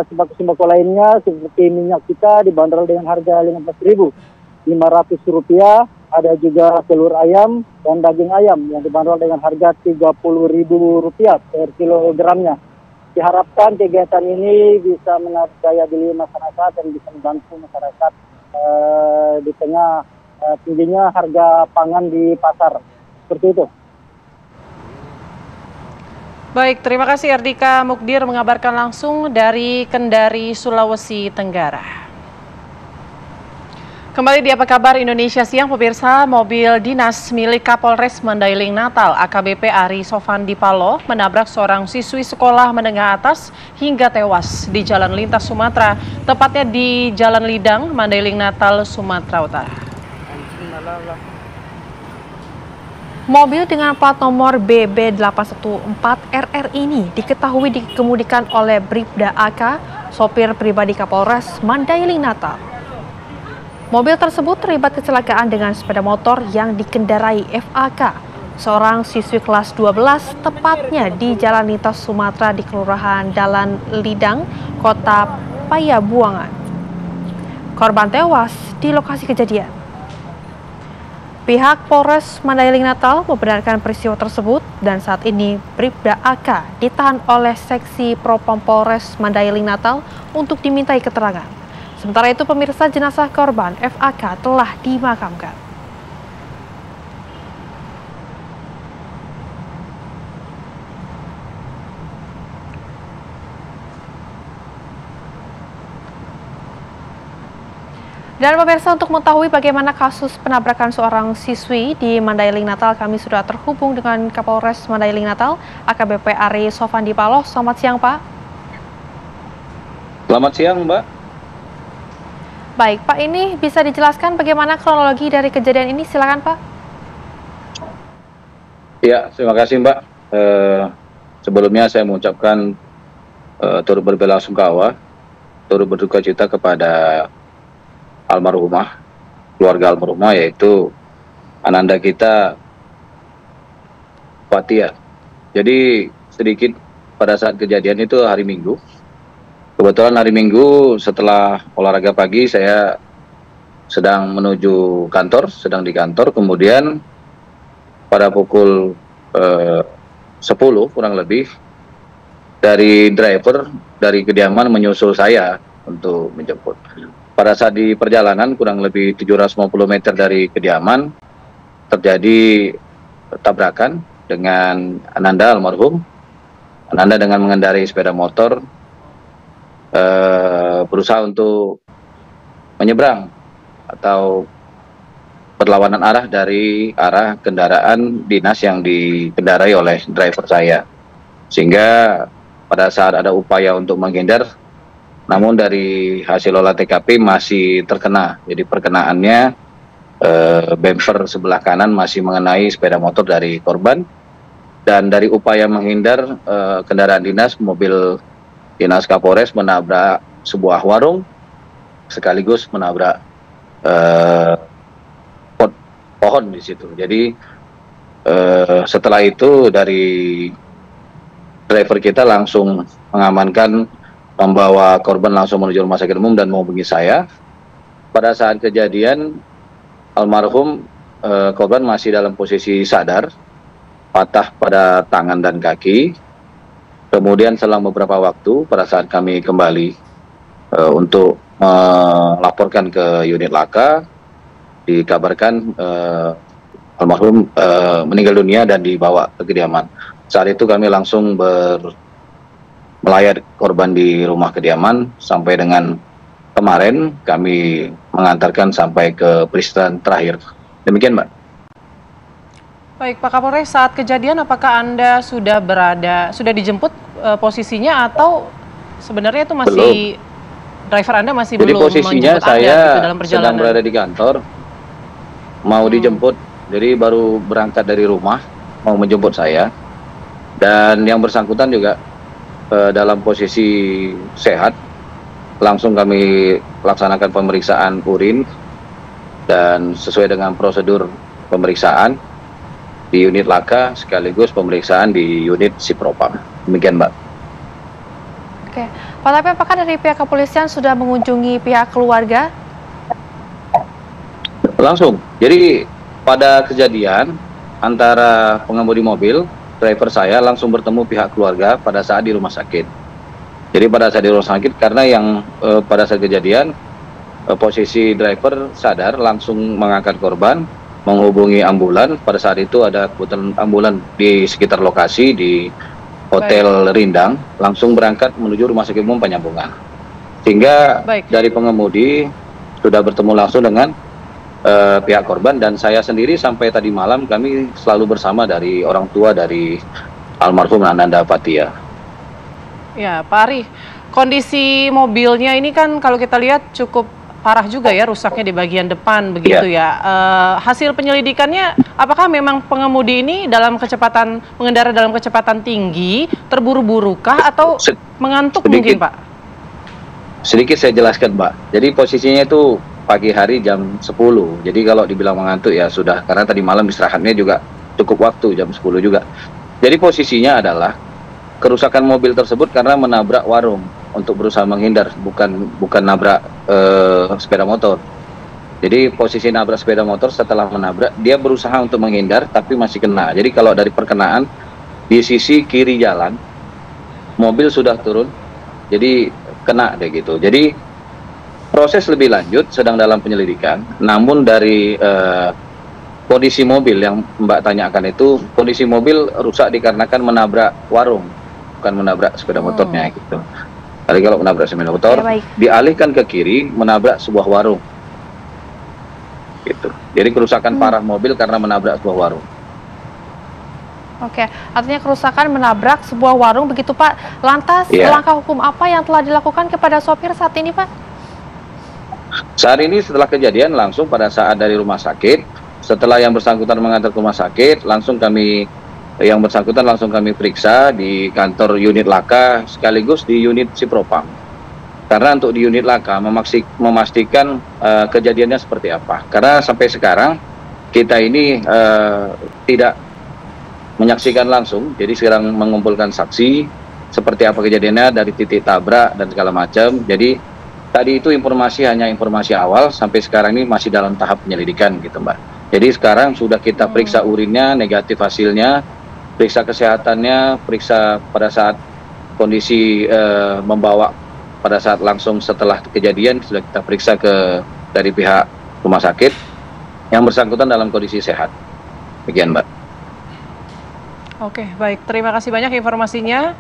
sembako-sembako lainnya seperti minyak kita dibanderol dengan harga Rp15.500. Ada juga telur ayam dan daging ayam yang dibanderol dengan harga Rp30.000 per kilogramnya. Diharapkan kegiatan ini bisa menarik daya beli masyarakat dan bisa membantu masyarakat di tengah tingginya harga pangan di pasar. Seperti itu. Baik, terima kasih Erdika Mukdir mengabarkan langsung dari Kendari, Sulawesi Tenggara. Kembali di Apa Kabar Indonesia Siang, pemirsa, mobil dinas milik Kapolres Mandailing Natal AKBP Ari Sofandi Palo menabrak seorang siswi sekolah menengah atas hingga tewas di Jalan Lintas Sumatera, tepatnya di Jalan Lidang, Mandailing Natal, Sumatera Utara. Mobil dengan plat nomor BB814RR ini diketahui dikemudikan oleh Bribda AK, sopir pribadi Kapolres Mandailing Natal. Mobil tersebut terlibat kecelakaan dengan sepeda motor yang dikendarai FAK. seorang siswi kelas 12 tepatnya di Jalan Lintas Sumatera di Kelurahan Dalan Lidang, Kota Payabuangan. Korban tewas di lokasi kejadian. Pihak Polres Mandailing Natal membenarkan peristiwa tersebut dan saat ini Bribda AK ditahan oleh Seksi Propam Polres Mandailing Natal untuk dimintai keterangan. Sementara itu pemirsa, jenazah korban FAK telah dimakamkan. Dan pemirsa, untuk mengetahui bagaimana kasus penabrakan seorang siswi di Mandailing Natal, kami sudah terhubung dengan Kapolres Mandailing Natal, AKBP Ari Sofandi Paloh. Selamat siang, Pak. Selamat siang, Mbak. Baik, Pak, ini bisa dijelaskan bagaimana kronologi dari kejadian ini? Silakan, Pak. Ya, terima kasih, Mbak. Sebelumnya saya mengucapkan turut berbelasungkawa, turut berduka cita kepada almarhumah, keluarga almarhumah, yaitu ananda kita Fatia. Jadi sedikit pada saat kejadian itu hari Minggu. Kebetulan hari Minggu setelah olahraga pagi saya sedang menuju kantor, sedang di kantor. Kemudian pada pukul 10 kurang lebih dari driver dari kediaman menyusul saya untuk menjemput. Pada saat di perjalanan kurang lebih 750 meter dari kediaman terjadi tabrakan dengan ananda almarhum. Ananda dengan mengendarai sepeda motor berusaha untuk menyeberang atau berlawanan arah dari arah kendaraan dinas yang dikendarai oleh driver saya. Sehingga pada saat ada upaya untuk menghindar, namun dari hasil olah TKP masih terkena. Jadi perkenaannya bumper sebelah kanan masih mengenai sepeda motor dari korban. Dan dari upaya menghindar, kendaraan dinas, mobil dinas Kapolres menabrak sebuah warung, sekaligus menabrak pohon di situ. Jadi setelah itu dari driver kita langsung mengamankan, membawa korban langsung menuju rumah sakit umum dan menghubungi saya. Pada saat kejadian, almarhum korban masih dalam posisi sadar, patah pada tangan dan kaki. Kemudian selang beberapa waktu, pada saat kami kembali untuk melaporkan ke unit laka, dikabarkan almarhum meninggal dunia dan dibawa ke kediaman. Saat itu kami langsung melayat korban di rumah kediaman sampai dengan kemarin kami mengantarkan sampai ke peristirahatan terakhir. Demikian, Mbak. Baik, Pak Kapolres, saat kejadian apakah Anda sudah dijemput posisinya atau sebenarnya itu masih driver Anda masih Jadi belum posisinya menjemput saya Anda gitu dalam perjalanan? sedang berada di kantor, mau dijemput, jadi baru berangkat dari rumah mau menjemput saya, dan yang bersangkutan juga dalam posisi sehat. Langsung kami laksanakan pemeriksaan urin dan sesuai dengan prosedur pemeriksaan di unit laka sekaligus pemeriksaan di unit Sipropam. Demikian, Mbak. Oke, Pak, tapi apakah dari pihak kepolisian sudah mengunjungi pihak keluarga? Langsung. Jadi pada kejadian antara pengemudi mobil, driver saya langsung bertemu pihak keluarga pada saat di rumah sakit. Jadi pada saat di rumah sakit, karena yang pada saat kejadian posisi driver sadar, langsung mengangkat korban, menghubungi ambulan. Pada saat itu ada kebetulan ambulan di sekitar lokasi di Hotel Rindang, langsung berangkat menuju Rumah Sakit Umum Penyambungan. Sehingga dari pengemudi sudah bertemu langsung dengan pihak korban, dan saya sendiri sampai tadi malam kami selalu bersama dari orang tua dari almarhum Ananda Fatia. Ya, Pak Ari, kondisi mobilnya ini kan kalau kita lihat cukup parah juga ya, rusaknya di bagian depan begitu ya. Hasil penyelidikannya, apakah memang pengemudi ini mengendara dalam kecepatan tinggi, terburu-burukah atau mengantuk mungkin, Pak? Sedikit saya jelaskan, Mbak. Jadi posisinya itu pagi hari jam 10. Jadi kalau dibilang mengantuk ya sudah, karena tadi malam istirahatnya juga cukup waktu jam 10 juga. Jadi posisinya adalah kerusakan mobil tersebut karena menabrak warung untuk berusaha menghindar, bukan nabrak sepeda motor. Jadi posisi nabrak sepeda motor, setelah menabrak dia berusaha untuk menghindar tapi masih kena. Jadi kalau dari perkenaan di sisi kiri jalan mobil sudah turun, jadi kena deh gitu. Jadi proses lebih lanjut sedang dalam penyelidikan. Namun dari kondisi mobil yang Mbak tanyakan itu, kondisi mobil rusak dikarenakan menabrak warung, bukan menabrak sepeda motornya gitu. Jadi kalau menabrak sepeda motor, dialihkan ke kiri menabrak sebuah warung. Gitu. Jadi kerusakan parah mobil karena menabrak sebuah warung. Oke, artinya kerusakan menabrak sebuah warung begitu Pak. Lantas langkah hukum apa yang telah dilakukan kepada sopir saat ini Pak? Saat ini setelah kejadian langsung pada saat dari rumah sakit, setelah yang bersangkutan mengantar ke rumah sakit, langsung kami periksa di kantor unit Laka sekaligus di unit Sipropam. Karena untuk di unit Laka memastikan kejadiannya seperti apa. Karena sampai sekarang kita ini tidak menyaksikan langsung, jadi sekarang mengumpulkan saksi seperti apa kejadiannya dari titik tabrak dan segala macam. Jadi tadi itu hanya informasi awal, sampai sekarang ini masih dalam tahap penyelidikan gitu Mbak. Jadi sekarang sudah kita periksa urinnya, negatif hasilnya, periksa kesehatannya, periksa pada saat kondisi membawa pada saat langsung setelah kejadian sudah kita periksa dari pihak rumah sakit yang bersangkutan dalam kondisi sehat. Demikian Mbak. Oke, baik. Terima kasih banyak informasinya.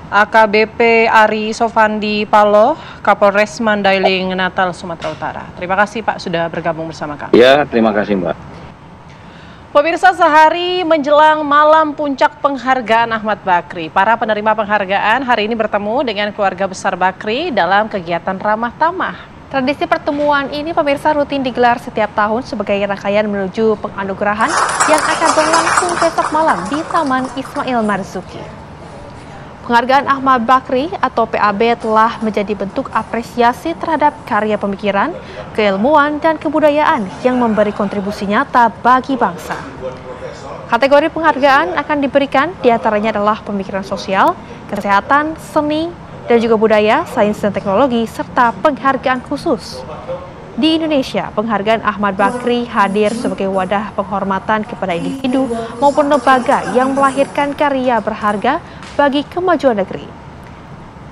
AKBP Ari Sofandi Paloh, Kapolres Mandailing, Natal, Sumatera Utara. Terima kasih Pak sudah bergabung bersama kami. Ya, terima kasih Mbak. Pemirsa, sehari menjelang malam puncak penghargaan Ahmad Bakri, para penerima penghargaan hari ini bertemu dengan keluarga besar Bakri dalam kegiatan ramah tamah. Tradisi pertemuan ini pemirsa rutin digelar setiap tahun sebagai rangkaian menuju penganugerahan yang akan berlangsung besok malam di Taman Ismail Marzuki. Penghargaan Ahmad Bakri atau PAB telah menjadi bentuk apresiasi terhadap karya pemikiran, keilmuan, dan kebudayaan yang memberi kontribusi nyata bagi bangsa. Kategori penghargaan akan diberikan diantaranya adalah pemikiran sosial, kesehatan, seni, dan juga budaya, sains dan teknologi, serta penghargaan khusus. Di Indonesia, penghargaan Ahmad Bakri hadir sebagai wadah penghormatan kepada individu maupun lembaga yang melahirkan karya berharga bagi kemajuan negeri.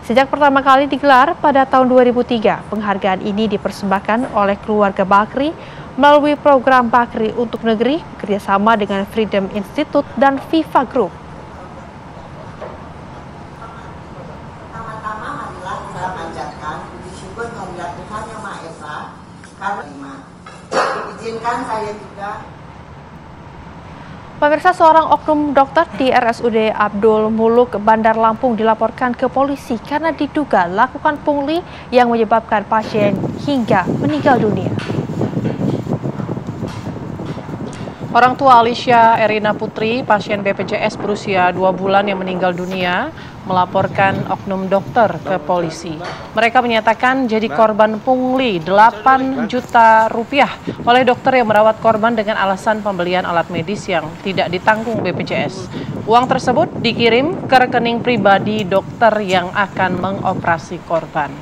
Sejak pertama kali digelar pada tahun 2003, penghargaan ini dipersembahkan oleh keluarga Bakri melalui program Bakri untuk Negeri bekerjasama dengan Freedom Institute dan FIFA Group. Pertama-tama marilah kita panjatkan puji syukur kehadirat Tuhan Yang Maha Esa karena diizinkan saya juga. Pemirsa, seorang oknum dokter di RSUD Abdul Muluk, Bandar Lampung dilaporkan ke polisi karena diduga lakukan pungli yang menyebabkan pasien hingga meninggal dunia. Orang tua Alicia Erina Putri, pasien BPJS berusia 2 bulan yang meninggal dunia, melaporkan oknum dokter ke polisi. Mereka menyatakan jadi korban pungli 8 juta rupiah oleh dokter yang merawat korban dengan alasan pembelian alat medis yang tidak ditanggung BPJS. Uang tersebut dikirim ke rekening pribadi dokter yang akan mengoperasi korban.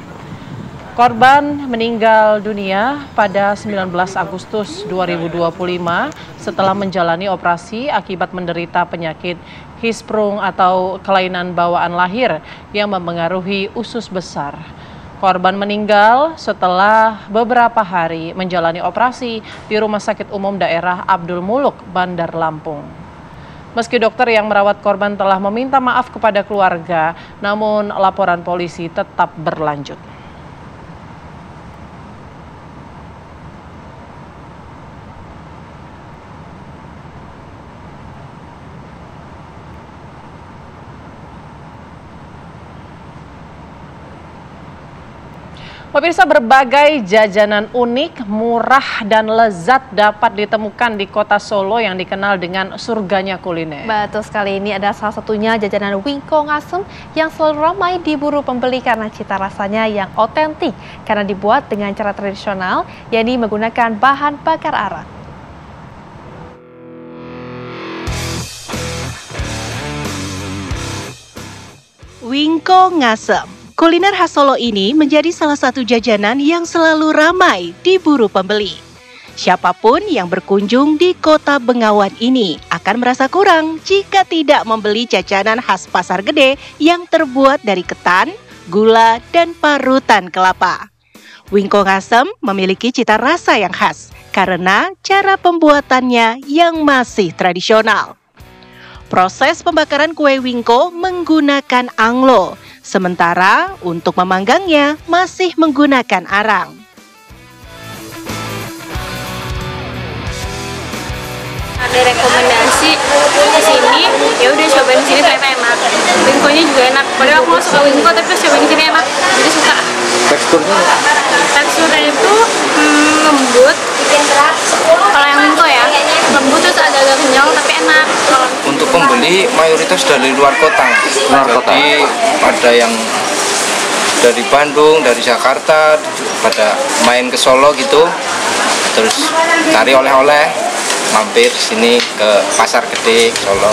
Korban meninggal dunia pada 19 Agustus 2025 setelah menjalani operasi akibat menderita penyakit Hirschsprung atau kelainan bawaan lahir yang mempengaruhi usus besar. Korban meninggal setelah beberapa hari menjalani operasi di Rumah Sakit Umum Daerah Abdul Muluk, Bandar Lampung. Meski dokter yang merawat korban telah meminta maaf kepada keluarga, namun laporan polisi tetap berlanjut. Pemirsa, berbagai jajanan unik, murah, dan lezat dapat ditemukan di kota Solo yang dikenal dengan surganya kuliner. Betul sekali, ini ada salah satunya jajanan Wingko Ngasem yang selalu ramai diburu pembeli karena cita rasanya yang otentik karena dibuat dengan cara tradisional, yakni menggunakan bahan bakar arang. Wingko Ngasem. Kuliner khas Solo ini menjadi salah satu jajanan yang selalu ramai diburu pembeli. Siapapun yang berkunjung di kota Bengawan ini akan merasa kurang jika tidak membeli jajanan khas Pasar Gede yang terbuat dari ketan, gula, dan parutan kelapa. Wingko Ngasem memiliki cita rasa yang khas karena cara pembuatannya yang masih tradisional. Proses pembakaran kue wingko menggunakan anglo, sementara untuk memanggangnya masih menggunakan arang. Ada rekomendasi di sini, ya udah cobain di sini ternyata enak. Wingkonya juga enak. Padahal aku nggak suka wingko, tapi pas cobain di sini enak, jadi suka. Teksturnya itu lembut. Kalau yang wingko ya lembut terus agak-agak kenyal tapi enak. Untuk pembeli mayoritas dari luar kota. Jadi ada yang dari Bandung, dari Jakarta, pada main ke Solo gitu, terus cari oleh-oleh, mampir sini ke Pasar Gede Solo.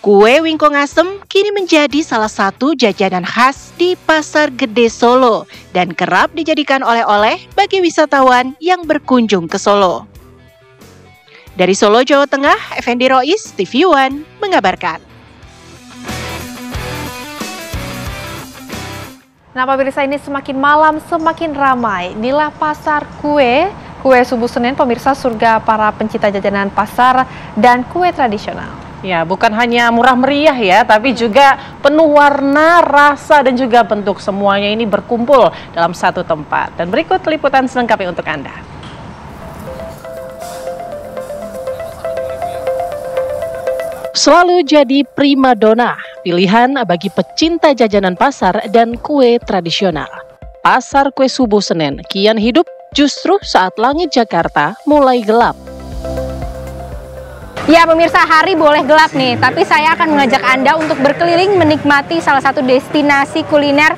Kue Wingko Ngasem kini menjadi salah satu jajanan khas di Pasar Gede Solo dan kerap dijadikan oleh-oleh bagi wisatawan yang berkunjung ke Solo. Dari Solo, Jawa Tengah, Effendi Rois, TV One mengabarkan. Nah, pemirsa, ini semakin malam semakin ramai. Inilah pasar kue subuh Senen, pemirsa, surga para pencinta jajanan pasar dan kue tradisional. Ya, bukan hanya murah meriah ya, tapi juga penuh warna, rasa, dan juga bentuk. Semuanya ini berkumpul dalam satu tempat. Dan berikut liputan selengkapnya untuk Anda. Selalu jadi primadona, pilihan bagi pecinta jajanan pasar dan kue tradisional. Pasar kue subuh Senen kian hidup justru saat langit Jakarta mulai gelap. Ya pemirsa, hari boleh gelap nih, tapi saya akan mengajak Anda untuk berkeliling menikmati salah satu destinasi kuliner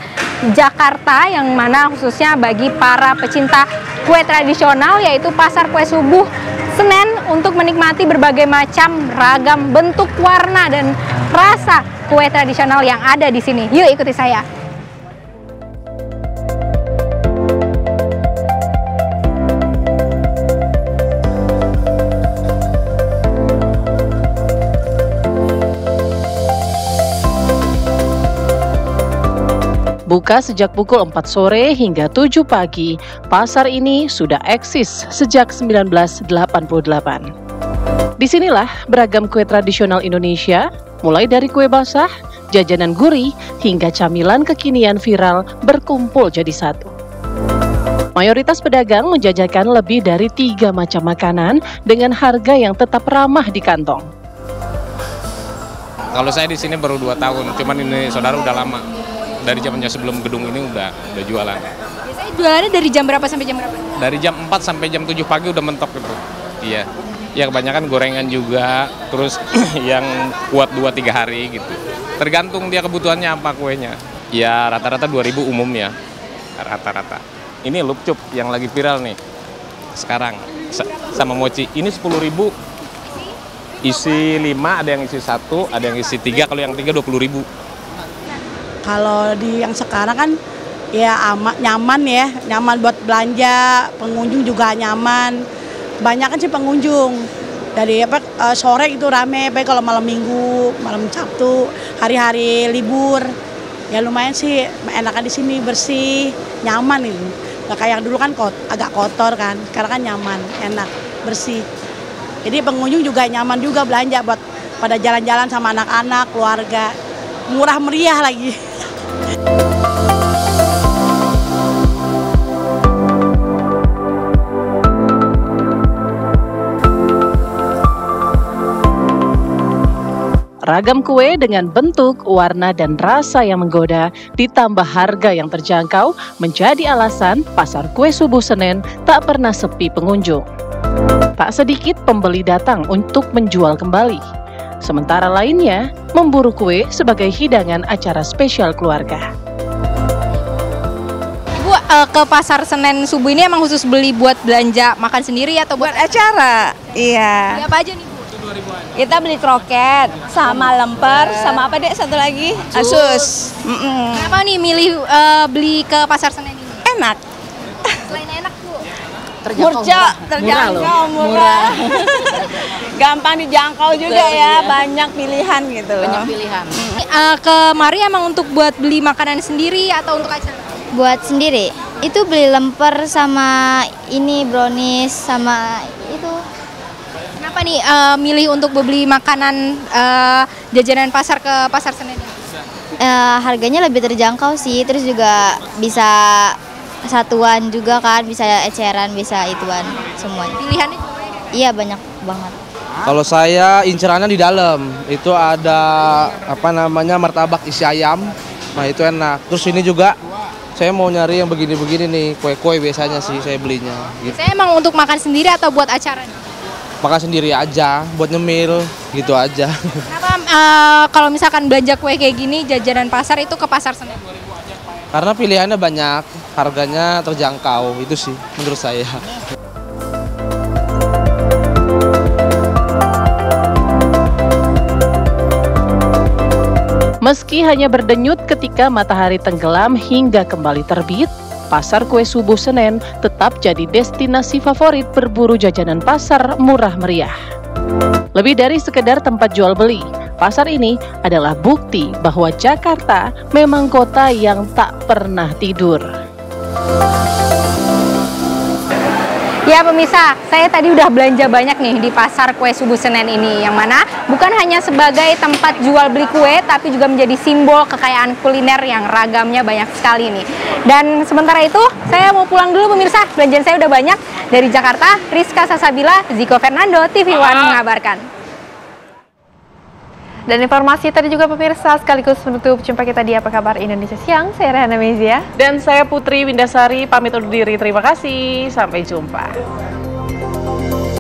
Jakarta yang mana khususnya bagi para pecinta kue tradisional, yaitu Pasar Kue Subuh Senen, untuk menikmati berbagai macam ragam bentuk, warna, dan rasa kue tradisional yang ada di sini. Yuk ikuti saya. Buka sejak pukul 4 sore hingga 7 pagi, pasar ini sudah eksis sejak 1988. Disinilah beragam kue tradisional Indonesia, mulai dari kue basah, jajanan gurih, hingga camilan kekinian viral berkumpul jadi satu. Mayoritas pedagang menjajakan lebih dari 3 macam makanan dengan harga yang tetap ramah di kantong. Kalau saya di sini baru 2 tahun, cuman ini saudara udah lama. Dari zamannya sebelum gedung ini udah jualan. Biasanya jualannya dari jam berapa sampai jam berapa? Dari jam 4 sampai jam 7 pagi udah mentok gitu. Iya. Ya kebanyakan gorengan juga, terus yang kuat 2-3 hari gitu. Tergantung dia kebutuhannya apa kuenya. Ya rata-rata 2.000 umumnya. Rata-rata. Ini lupcup yang lagi viral nih. Sekarang sama mochi. Ini 10.000. Isi 5, ada yang isi 1, ada yang isi 3, kalau yang 3 20.000. Kalau di yang sekarang kan ya nyaman ya, nyaman buat belanja, pengunjung juga nyaman. Banyak kan sih pengunjung. Dari sore itu rame, baik kalau malam Minggu, malam Sabtu, hari-hari libur. Ya lumayan sih, enakan di sini, bersih, nyaman itu. Nah, kayak yang dulu kan agak kotor kan, sekarang kan nyaman, enak, bersih. Jadi pengunjung juga nyaman juga belanja buat pada jalan-jalan sama anak-anak, keluarga. Murah meriah lagi. Ragam kue dengan bentuk, warna, dan rasa yang menggoda, ditambah harga yang terjangkau, menjadi alasan Pasar Kue Subuh Senen tak pernah sepi pengunjung. Tak sedikit pembeli datang untuk menjual kembali. Sementara lainnya memburu kue sebagai hidangan acara spesial keluarga. Ibu ke Pasar Senen Subuh ini emang khusus beli buat belanja makan sendiri atau buat acara? Iya. Beli apa aja nih Bu? Kita beli kroket, sama lemper, sama apa dek satu lagi? Asus. Kenapa nih milih beli ke Pasar Senen ini? Enak. Selain enak Bu, terjangkau, murah. Gampang dijangkau juga ya, banyak pilihan gitu loh. banyak pilihan. Kemari emang untuk buat beli makanan sendiri atau untuk acara? Buat sendiri. Itu beli lemper sama ini brownies sama itu. Kenapa nih milih untuk beli makanan jajanan pasar ke Pasar Senen ini? Harganya lebih terjangkau sih, terus juga bisa satuan juga kan, bisa eceran, bisa ituan semuanya. Pilihannya juga banyak? Iya banyak banget. Kalau saya incerannya di dalam, itu ada apa namanya martabak isi ayam, nah itu enak. Terus ini juga saya mau nyari yang begini-begini nih, kue-kue biasanya sih saya belinya. Gitu. Saya emang untuk makan sendiri atau buat acara nih? Makan sendiri aja, buat nyemil, gitu aja. Kenapa kalau misalkan belanja kue kayak gini, jajanan pasar itu ke Pasar Senen? Karena pilihannya banyak, harganya terjangkau, itu sih menurut saya. Meski hanya berdenyut ketika matahari tenggelam hingga kembali terbit, Pasar Kue Subuh Senen tetap jadi destinasi favorit berburu jajanan pasar murah meriah. Lebih dari sekedar tempat jual beli, pasar ini adalah bukti bahwa Jakarta memang kota yang tak pernah tidur. Ya pemirsa, saya tadi udah belanja banyak nih di Pasar Kue Subuh Senen ini, yang mana bukan hanya sebagai tempat jual beli kue, tapi juga menjadi simbol kekayaan kuliner yang ragamnya banyak sekali nih. Dan sementara itu, saya mau pulang dulu pemirsa, belanjaan saya udah banyak. Dari Jakarta, Rizka Sasabila, Ziko Fernando, TV One mengabarkan. Dan informasi tadi juga pemirsa sekaligus menutup jumpa kita di Apa Kabar Indonesia Siang. Saya Rehana Mezia. Dan saya Putri Windasari pamit undur diri. Terima kasih. Sampai jumpa.